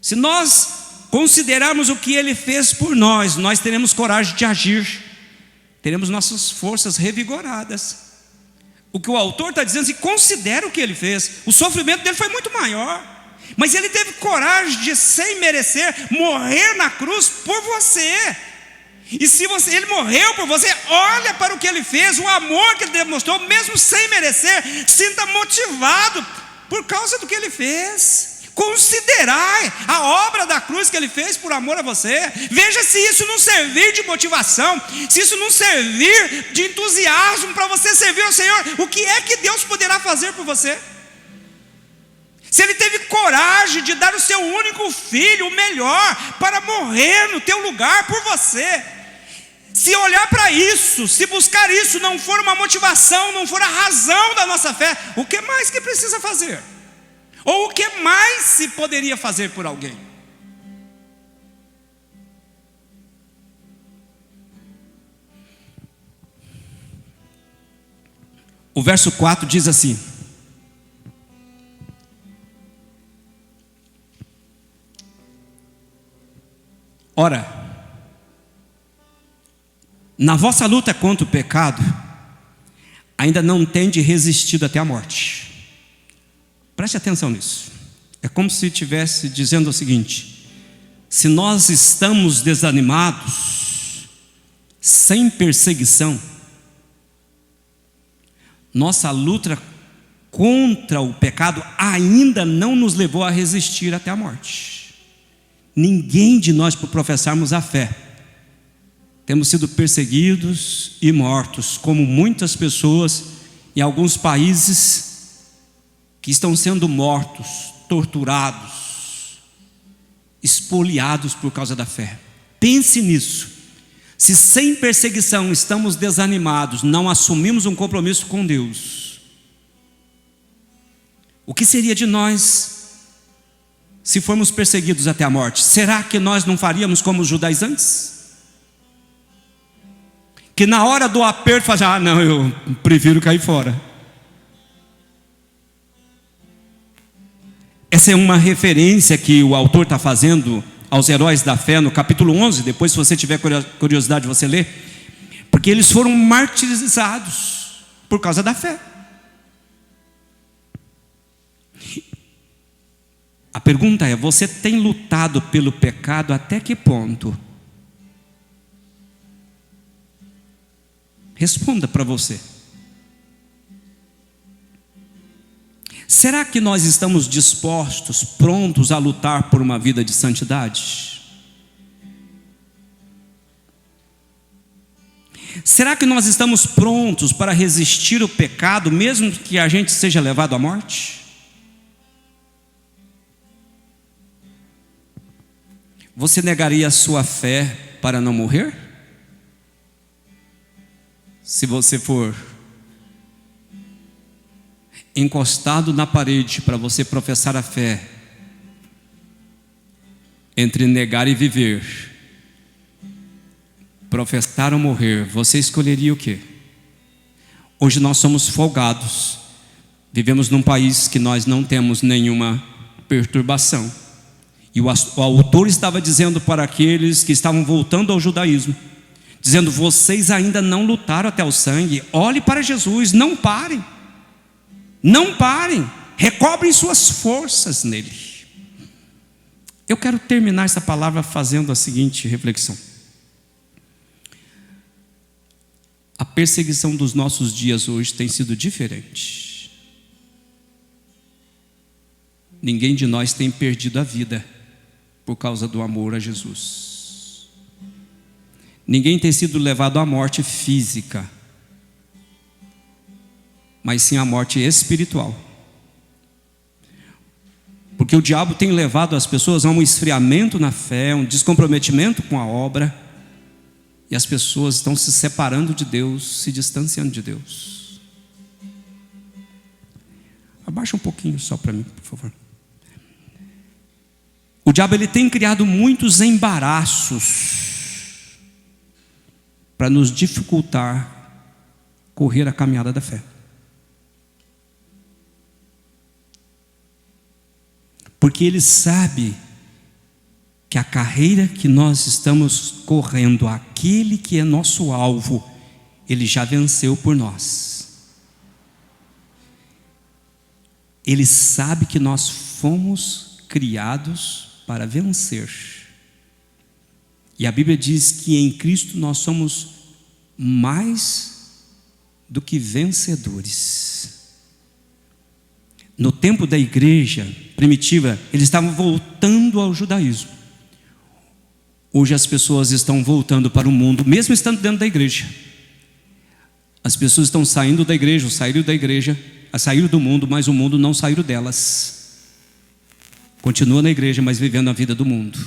Se nós considerarmos o que Ele fez por nós, nós teremos coragem de agir, teremos nossas forças revigoradas. O que o autor está dizendo, considera o que Ele fez. O sofrimento dele foi muito maior, mas Ele teve coragem de, sem merecer, morrer na cruz por você. E se Ele morreu por você, olha para o que Ele fez, o amor que Ele demonstrou, mesmo sem merecer. Sinta motivado por causa do que Ele fez. Considerai a obra da cruz que Ele fez por amor a você. Veja se isso não servir de motivação, se isso não servir de entusiasmo para você servir ao Senhor. O que é que Deus poderá fazer por você? Se Ele teve coragem de dar o seu único filho, o melhor, para morrer no teu lugar por você. Se olhar para isso, se buscar isso não for uma motivação, não for a razão da nossa fé, o que mais que precisa fazer? Ou o que mais se poderia fazer por alguém? O verso 4 diz assim: Ora, na vossa luta contra o pecado, ainda não tende resistido até a morte. Preste atenção nisso. É como se estivesse dizendo o seguinte: se nós estamos desanimados, sem perseguição, nossa luta contra o pecado ainda não nos levou a resistir até a morte. Ninguém de nós, por professarmos a fé, temos sido perseguidos e mortos, como muitas pessoas em alguns países que estão sendo mortos, torturados, espoliados por causa da fé. Pense nisso. Se sem perseguição estamos desanimados, não assumimos um compromisso com Deus, o que seria de nós se formos perseguidos até a morte? Será que nós não faríamos como os judaizantes? Que na hora do aperto fazem: não, eu prefiro cair fora. Essa é uma referência que o autor está fazendo aos heróis da fé no capítulo 11. Depois, se você tiver curiosidade, você lê. Porque eles foram martirizados por causa da fé. A pergunta é: você tem lutado pelo pecado até que ponto? Responda para você. Será que nós estamos dispostos, prontos a lutar por uma vida de santidade? Será que nós estamos prontos para resistir ao pecado, mesmo que a gente seja levado à morte? Você negaria a sua fé para não morrer? Se você for encostado na parede para você professar a fé, entre negar e viver, professar ou morrer, você escolheria o quê? Hoje nós somos folgados, vivemos num país que nós não temos nenhuma perturbação, e o autor estava dizendo para aqueles que estavam voltando ao judaísmo, dizendo: vocês ainda não lutaram até o sangue, olhe para Jesus, não parem. Não parem, recobrem suas forças nele. Eu quero terminar essa palavra fazendo a seguinte reflexão: a perseguição dos nossos dias hoje tem sido diferente. Ninguém de nós tem perdido a vida por causa do amor a Jesus. Ninguém tem sido levado à morte física, mas sim a morte espiritual. Porque o diabo tem levado as pessoas a um esfriamento na fé, um descomprometimento com a obra, e as pessoas estão se separando de Deus, se distanciando de Deus. Abaixa um pouquinho só para mim, por favor. O diabo ele tem criado muitos embaraços para nos dificultar correr a caminhada da fé. Porque ele sabe que a carreira que nós estamos correndo, aquele que é nosso alvo, ele já venceu por nós. Ele sabe que nós fomos criados para vencer. E a Bíblia diz que em Cristo nós somos mais do que vencedores. No tempo da igreja primitiva, eles estavam voltando ao judaísmo. Hoje as pessoas estão voltando para o mundo, mesmo estando dentro da igreja. As pessoas estão saindo da igreja, saíram da igreja, saíram do mundo, mas o mundo não saiu delas. Continuam na igreja, mas vivendo a vida do mundo,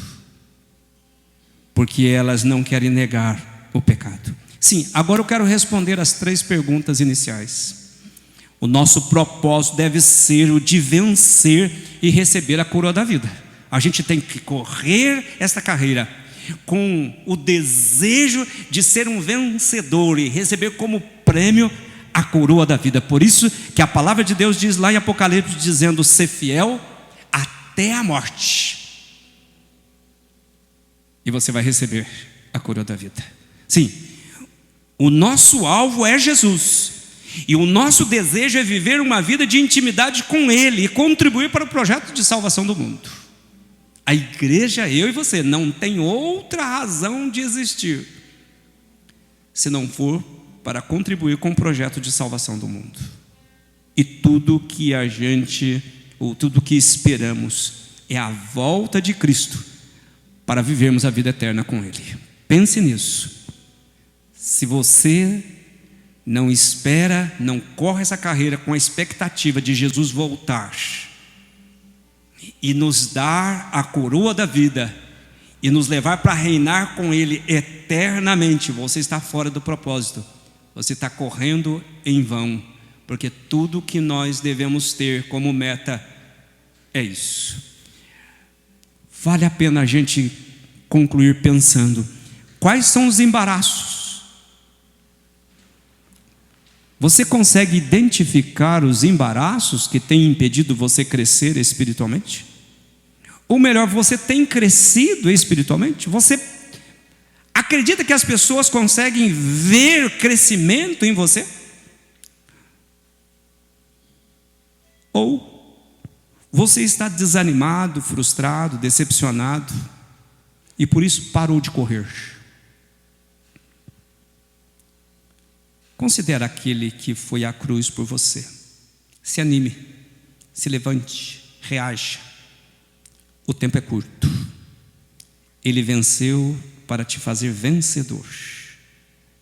porque elas não querem negar o pecado. Sim, agora eu quero responder as 3 perguntas iniciais. O nosso propósito deve ser o de vencer e receber a coroa da vida. A gente tem que correr esta carreira com o desejo de ser um vencedor e receber como prêmio a coroa da vida. Por isso que a palavra de Deus diz lá em Apocalipse, dizendo: ser fiel até a morte. e você vai receber a coroa da vida. Sim, o nosso alvo é Jesus, e o nosso desejo é viver uma vida de intimidade com Ele e contribuir para o projeto de salvação do mundo. A igreja, eu e você, não tem outra razão de existir se não for para contribuir com o projeto de salvação do mundo. E tudo que a gente, ou tudo que esperamos, é a volta de Cristo para vivermos a vida eterna com Ele. Pense nisso. Se você não espera, não corre essa carreira com a expectativa de Jesus voltar e nos dar a coroa da vida e nos levar para reinar com Ele eternamente, você está fora do propósito. Você está correndo em vão, porque tudo que nós devemos ter como meta é isso. Vale a pena a gente concluir pensando: quais são os embaraços? Você consegue identificar os embaraços que têm impedido você crescer espiritualmente? Ou melhor, você tem crescido espiritualmente? Você acredita que as pessoas conseguem ver crescimento em você? Ou você está desanimado, frustrado, decepcionado e por isso parou de correr? Considere aquele que foi à cruz por você. Se anime, se levante, reaja. O tempo é curto. Ele venceu para te fazer vencedor.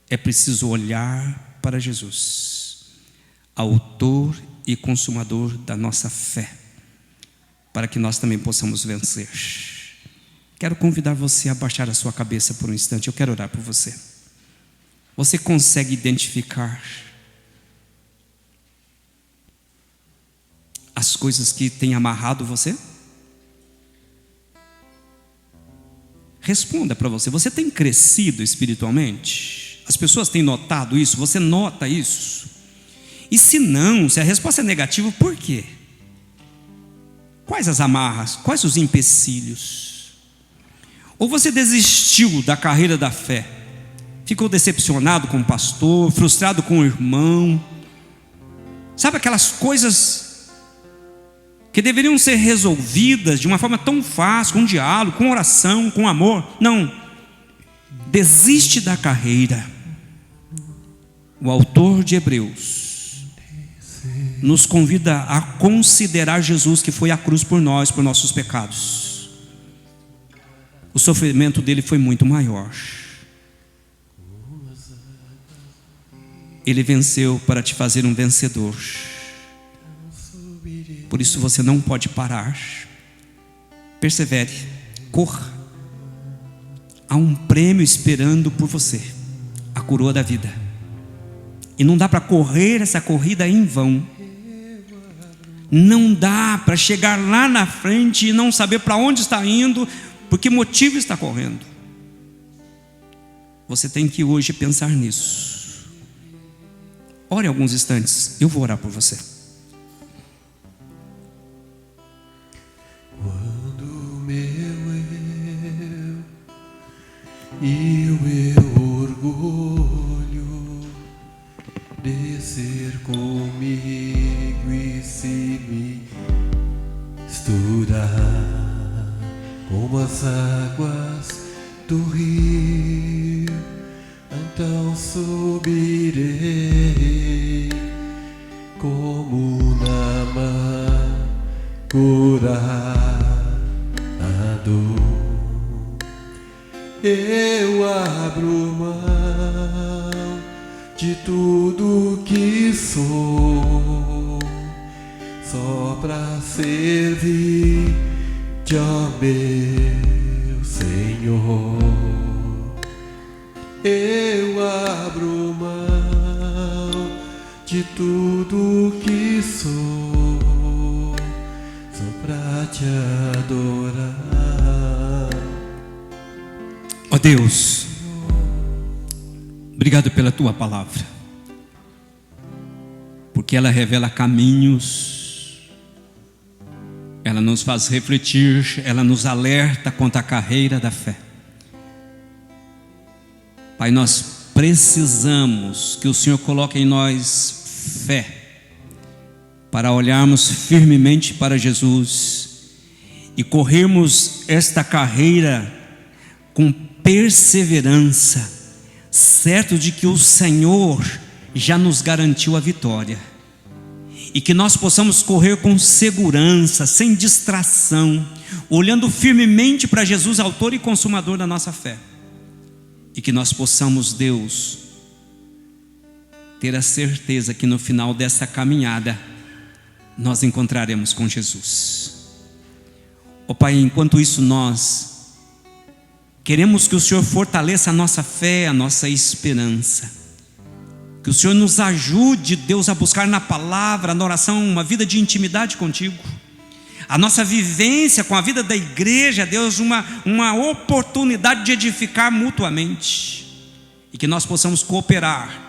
É preciso olhar para Jesus, autor e consumador da nossa fé, para que nós também possamos vencer. Quero convidar você a baixar a sua cabeça por um instante. Eu quero orar por você. Você consegue identificar as coisas que têm amarrado você? Responda para você. Você tem crescido espiritualmente? As pessoas têm notado isso? Você nota isso? E se não, se a resposta é negativa, por quê? Quais as amarras? Quais os empecilhos? Ou você desistiu da carreira da fé? Ficou decepcionado com o pastor, frustrado com o irmão? Sabe aquelas coisas que deveriam ser resolvidas de uma forma tão fácil, com diálogo, com oração, com amor? Não. Desiste da carreira. O autor de Hebreus nos convida a considerar Jesus, que foi à cruz por nós, por nossos pecados. O sofrimento dele foi muito maior. Ele venceu para te fazer um vencedor. Por isso você não pode parar. Persevere, corra. Há um prêmio esperando por você, a coroa da vida. E não dá para correr essa corrida em vão. Não dá para chegar lá na frente e não saber para onde está indo, por que motivo está correndo. Você tem que hoje pensar nisso. Ore alguns instantes, eu vou orar por você. Quando meu eu e o meu orgulho descer comigo e se misturar como as águas do rio, então subirei como curado. Eu abro mão de tudo que sou, só pra servir ó meu Senhor. Eu abro mão de tudo que sou, só pra te adorar. Ó Deus, obrigado pela tua palavra, porque ela revela caminhos, ela nos faz refletir, ela nos alerta quanto à carreira da fé. Pai, nós precisamos que o Senhor coloque em nós fé para olharmos firmemente para Jesus e corrermos esta carreira com perseverança, certo de que o Senhor já nos garantiu a vitória, e que nós possamos correr com segurança, sem distração, olhando firmemente para Jesus, autor e consumador da nossa fé, e que nós possamos, Deus, ter a certeza que no final dessa caminhada nós encontraremos com Jesus. Ó Pai, enquanto isso nós queremos que o Senhor fortaleça a nossa fé, a nossa esperança, que o Senhor nos ajude, Deus, a buscar na palavra, na oração, uma vida de intimidade contigo, a nossa vivência com a vida da igreja, Deus, uma oportunidade de edificar mutuamente, e que nós possamos cooperar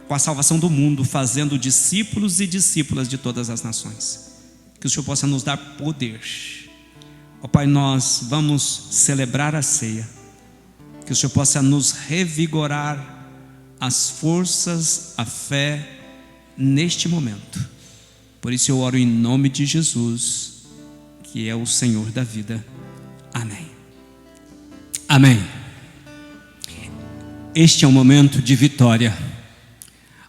com a salvação do mundo, fazendo discípulos e discípulas de todas as nações. Que o Senhor possa nos dar poder. Ó Pai, nós vamos celebrar a ceia, que o Senhor possa nos revigorar as forças, a fé neste momento. Por isso eu oro em nome de Jesus, que é o Senhor da vida. Amém. Amém. Este é um momento de vitória.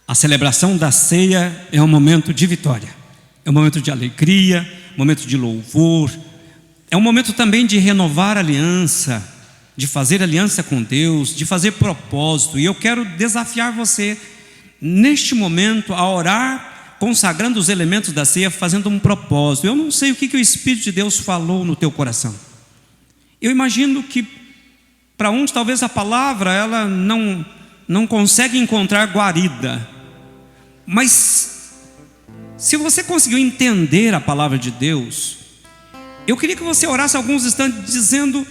A celebração da ceia é um momento de vitória, é um momento de alegria, um momento de louvor, é um momento também de renovar a aliança, de fazer aliança com Deus, de fazer propósito. E eu quero desafiar você neste momento a orar, consagrando os elementos da ceia, fazendo um propósito. Eu não sei o que o Espírito de Deus falou no teu coração. Eu imagino que para uns talvez a palavra ela não consegue encontrar guarida, mas se você conseguiu entender a palavra de Deus, eu queria que você orasse alguns instantes dizendo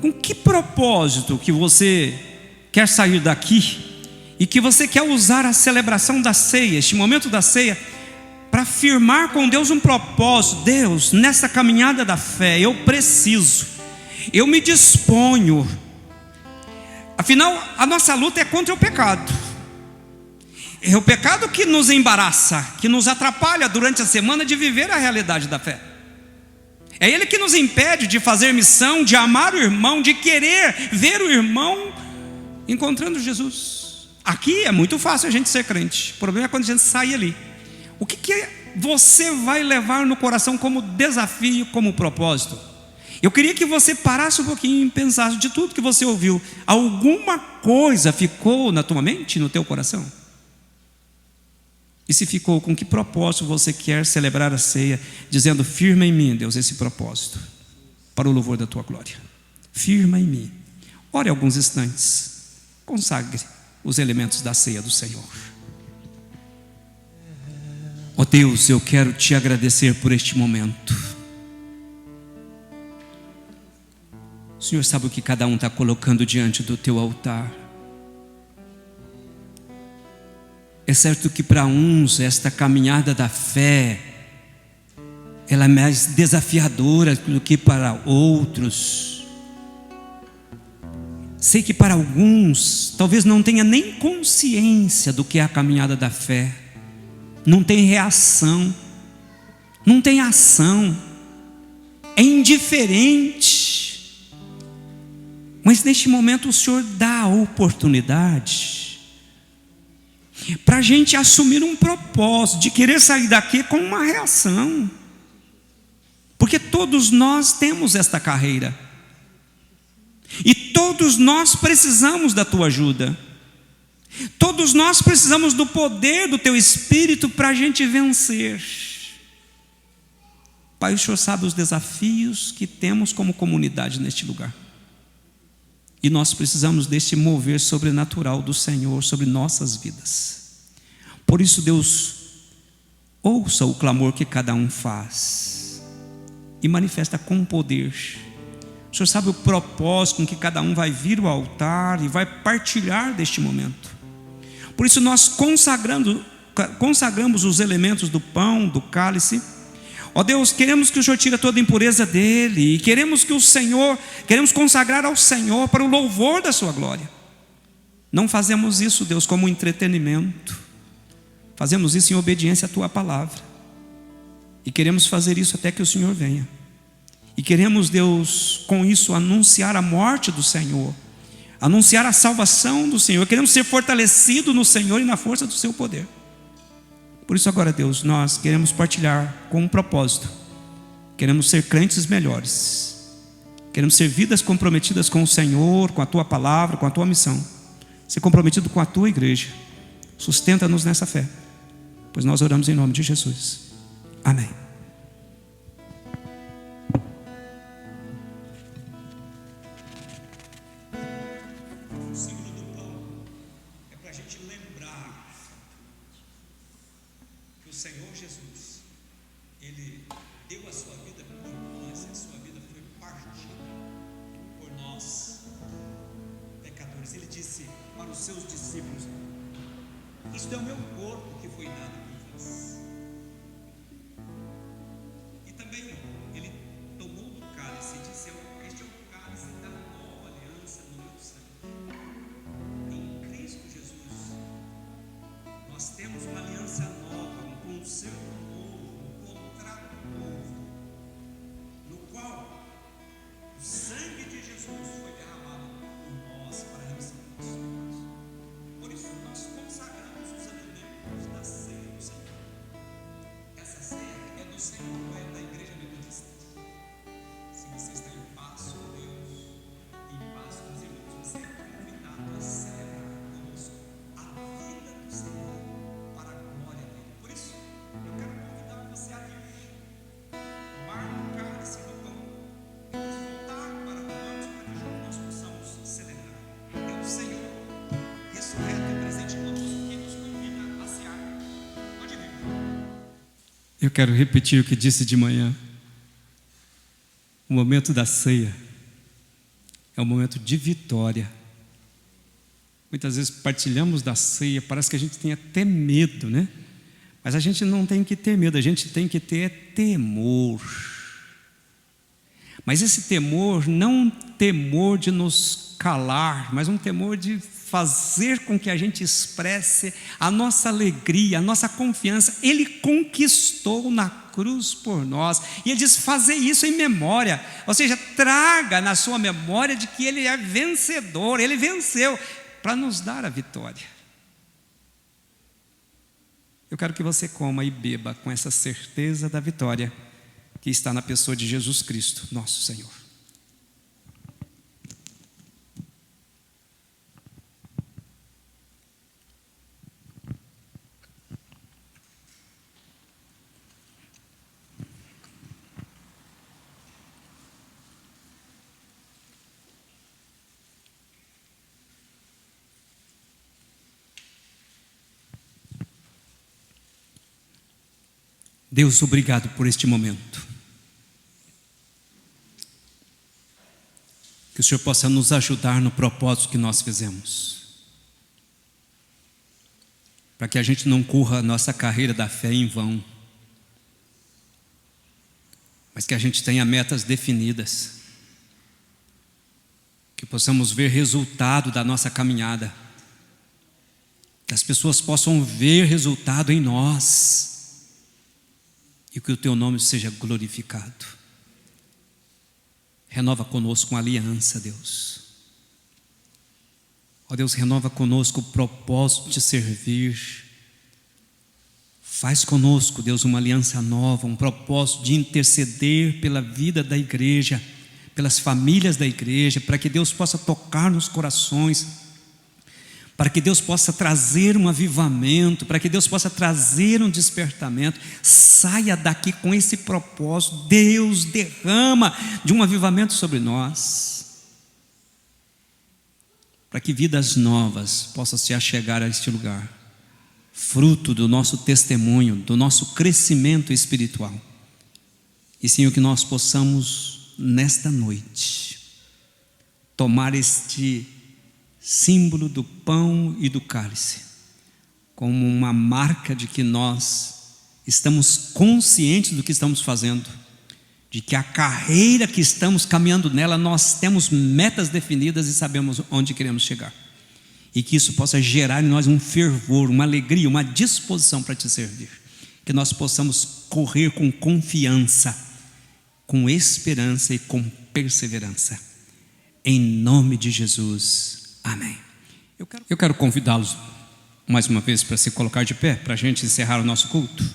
com que propósito que você quer sair daqui e que você quer usar a celebração da ceia, este momento da ceia, para firmar com Deus um propósito. Deus, nessa caminhada da fé eu preciso, eu me disponho. Afinal, a nossa luta é contra o pecado. É o pecado que nos embaraça, que nos atrapalha durante a semana de viver a realidade da fé. É ele que nos impede de fazer missão, de amar o irmão, de querer ver o irmão encontrando Jesus. Aqui é muito fácil a gente ser crente. O problema é quando a gente sai ali. O que você vai levar no coração como desafio, como propósito? Eu queria que você parasse um pouquinho e pensasse de tudo que você ouviu. Alguma coisa ficou na tua mente, no teu coração? E se ficou, com que propósito você quer celebrar a ceia, dizendo: firma em mim, Deus, esse propósito, para o louvor da tua glória. Firma em mim. Ore alguns instantes, consagre os elementos da ceia do Senhor. Ó Deus, eu quero te agradecer por este momento. O Senhor sabe o que cada um está colocando diante do teu altar. É certo que para uns esta caminhada da fé ela é mais desafiadora do que para outros. Sei que para alguns talvez não tenha nem consciência do que é a caminhada da fé. Não tem reação, não tem ação, é indiferente. Mas neste momento o Senhor dá a oportunidade para a gente assumir um propósito de querer sair daqui com uma reação, porque todos nós temos esta carreira e todos nós precisamos da tua ajuda, todos nós precisamos do poder do teu Espírito para a gente vencer. Pai, o Senhor sabe os desafios que temos como comunidade neste lugar, e nós precisamos deste mover sobrenatural do Senhor sobre nossas vidas. Por isso, Deus, ouça o clamor que cada um faz e manifesta com poder. O Senhor sabe o propósito com que cada um vai vir ao altar e vai partilhar deste momento. Por isso nós consagramos os elementos do pão, do cálice. Ó Deus, queremos que o Senhor tire toda a impureza dele, e queremos consagrar ao Senhor para o louvor da sua glória. Não fazemos isso, Deus, como um entretenimento. Fazemos isso em obediência à Tua palavra. E queremos fazer isso até que o Senhor venha. E queremos, Deus, com isso anunciar a morte do Senhor, anunciar a salvação do Senhor. Queremos ser fortalecidos no Senhor e na força do Seu poder. Por isso agora, Deus, nós queremos partilhar com um propósito. Queremos ser crentes melhores. Queremos ser vidas comprometidas com o Senhor, com a Tua palavra, com a Tua missão. Ser comprometido com a Tua igreja. Sustenta-nos nessa fé, pois nós oramos em nome de Jesus. Amém. O símbolo do pão é para a gente lembrar que o Senhor Jesus, Ele deu a sua vida por nós, e a sua vida foi partida por nós, pecadores. Ele disse para os seus discípulos: isto é o meu corpo que foi dado por vós. E também ele tomou do cálice e disse: este é o cálice da nova aliança no meu sangue. Em Cristo Jesus nós temos uma aliança nova, um concerto novo, um contrato novo, no qual o sangue de Jesus foi derramado por nós para a remissão dos nossos pecados. Por isso nós consagramos os alimentos da ceia do Senhor. Essa ceia é do Senhor, não é da Igreja Metodista. Se você está em paz com Deus, em paz com os irmãos, você é convidado a celebrar conosco a vida do Senhor para a glória dele. Por isso, eu quero convidar você a vir, tomar o cálice do pão e nos voltar para nós, para que juntos nós possamos celebrar. É o Senhor ressurreto e presente conosco que nos convida a cear. Pode vir. Eu quero repetir o que disse de manhã. O momento da ceia é um momento de vitória. Muitas vezes partilhamos da ceia, parece que a gente tem até medo, né? Mas a gente não tem que ter medo, a gente tem que ter temor. Mas esse temor, não um temor de nos calar, mas um temor de fazer com que a gente expresse a nossa alegria, a nossa confiança. Ele conquistou na cruz por nós, e Ele diz: fazer isso em memória, ou seja, traga na sua memória de que Ele é vencedor, Ele venceu, para nos dar a vitória. Eu quero que você coma e beba com essa certeza da vitória que está na pessoa de Jesus Cristo, nosso Senhor. Deus, obrigado por este momento. Que o Senhor possa nos ajudar no propósito que nós fizemos, para que a gente não corra a nossa carreira da fé em vão, mas que a gente tenha metas definidas, que possamos ver resultado da nossa caminhada, que as pessoas possam ver resultado em nós, e que o Teu nome seja glorificado. Renova conosco uma aliança, Deus. Ó Deus, renova conosco o propósito de servir. Faz conosco, Deus, uma aliança nova, um propósito de interceder pela vida da igreja, pelas famílias da igreja, para que Deus possa tocar nos corações, para que Deus possa trazer um avivamento, para que Deus possa trazer um despertamento. Saia daqui com esse propósito. Deus, derrama de um avivamento sobre nós, para que vidas novas possam se achegar a este lugar, fruto do nosso testemunho, do nosso crescimento espiritual. E Senhor, que nós possamos nesta noite tomar este símbolo do pão e do cálice como uma marca de que nós estamos conscientes do que estamos fazendo, de que a carreira que estamos caminhando nela, nós temos metas definidas e sabemos onde queremos chegar. e que isso possa gerar em nós um fervor, uma alegria, uma disposição para te servir. Que nós possamos correr com confiança, com esperança e com perseverança. Em nome de Jesus. Amém. Eu quero convidá-los mais uma vez para se colocar de pé, para a gente encerrar o nosso culto.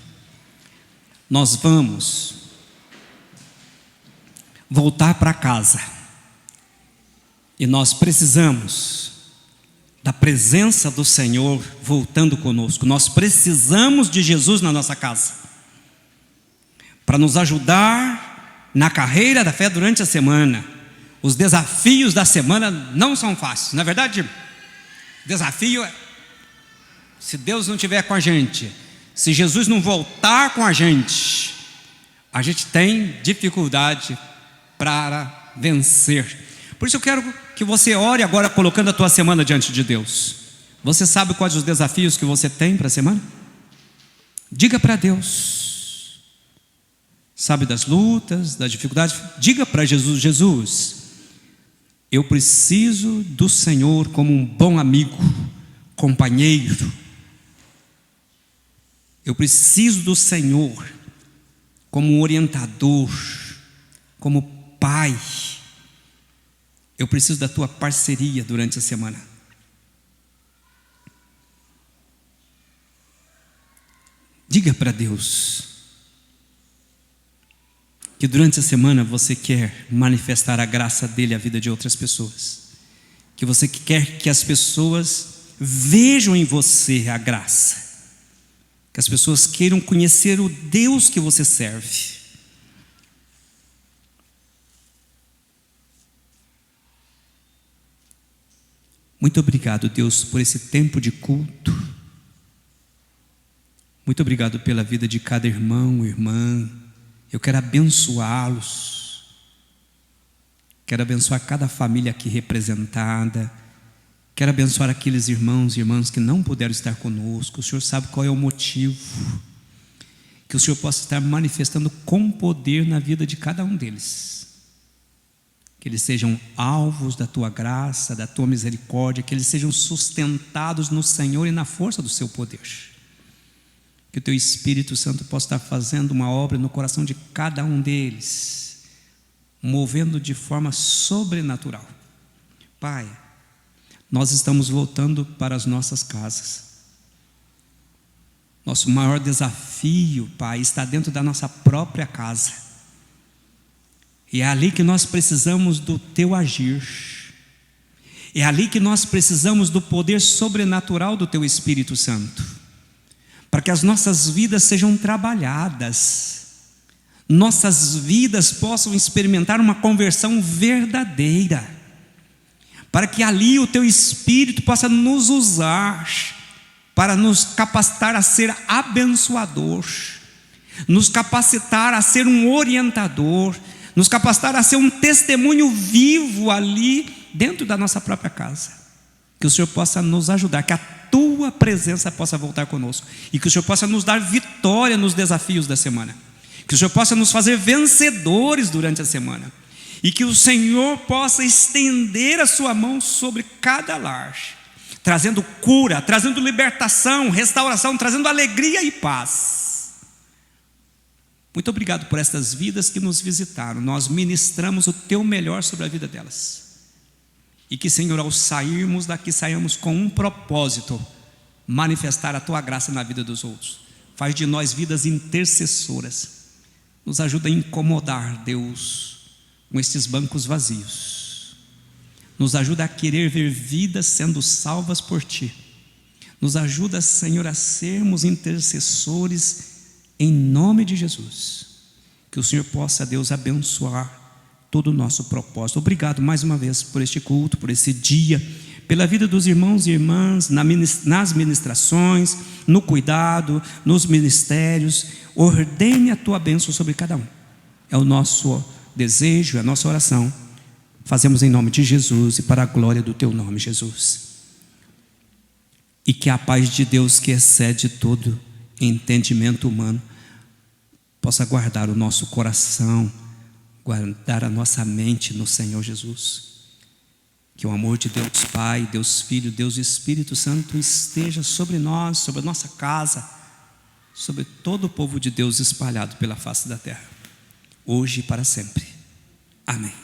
Nós vamos voltar para casa. E nós precisamos da presença do Senhor voltando conosco. Nós precisamos de Jesus na nossa casa, para nos ajudar na carreira da fé durante a semana. Os desafios da semana não são fáceis. Na verdade, desafio é, se Deus não estiver com a gente, se Jesus não voltar com a gente tem dificuldade para vencer. Por isso eu quero que você ore agora, colocando a tua semana diante de Deus. Você sabe quais os desafios que você tem para a semana? Diga para Deus. Sabe das lutas, das dificuldades? Diga para Jesus: Jesus, eu preciso do Senhor como um bom amigo, companheiro. Eu preciso do Senhor como um orientador, como pai. Eu preciso da tua parceria durante a semana. Diga para Deus que durante a semana você quer manifestar a graça dele à vida de outras pessoas, que você quer que as pessoas vejam em você a graça, que as pessoas queiram conhecer o Deus que você serve. Muito obrigado, Deus, por esse tempo de culto. Muito obrigado pela vida de cada irmão, irmã. Eu quero abençoá-los. Quero abençoar cada família aqui representada. Quero abençoar aqueles irmãos e irmãs que não puderam estar conosco. O Senhor sabe qual é o motivo. Que o Senhor possa estar manifestando com poder na vida de cada um deles. Que eles sejam alvos da tua graça, da tua misericórdia, que eles sejam sustentados no Senhor e na força do seu poder. Que o teu Espírito Santo possa estar fazendo uma obra no coração de cada um deles, movendo de forma sobrenatural. Pai, nós estamos voltando para as nossas casas. Nosso maior desafio, Pai, está dentro da nossa própria casa. E é ali que nós precisamos do teu agir. É ali que nós precisamos do poder sobrenatural do teu Espírito Santo, para que as nossas vidas sejam trabalhadas, nossas vidas possam experimentar uma conversão verdadeira, para que ali o teu Espírito possa nos usar para nos capacitar a ser abençoador, nos capacitar a ser um orientador, nos capacitar a ser um testemunho vivo ali dentro da nossa própria casa. Que o Senhor possa nos ajudar, que a tua presença possa voltar conosco, e que o Senhor possa nos dar vitória nos desafios da semana, que o Senhor possa nos fazer vencedores durante a semana, e que o Senhor possa estender a sua mão sobre cada lar, trazendo cura, trazendo libertação, restauração, trazendo alegria e paz. Muito obrigado por estas vidas que nos visitaram. Nós ministramos o teu melhor sobre a vida delas. E que, Senhor, ao sairmos daqui, saímos com um propósito: manifestar a tua graça na vida dos outros. Faz de nós vidas intercessoras. Nos ajuda a incomodar, Deus, com estes bancos vazios. Nos ajuda a querer ver vidas sendo salvas por ti. Nos ajuda, Senhor, a sermos intercessores em nome de Jesus. Que o Senhor possa, Deus, abençoar todo o nosso propósito. Obrigado mais uma vez por este culto, por esse dia, pela vida dos irmãos e irmãs, nas ministrações, no cuidado, nos ministérios. Ordene a tua bênção sobre cada um. É o nosso desejo, é a nossa oração. Fazemos em nome de Jesus e para a glória do teu nome, Jesus. E que a paz de Deus, que excede todo entendimento humano, possa guardar o nosso coração, guardar a nossa mente no Senhor Jesus. Que o amor de Deus Pai, Deus Filho, Deus Espírito Santo esteja sobre nós, sobre a nossa casa, sobre todo o povo de Deus espalhado pela face da terra, hoje e para sempre. Amém.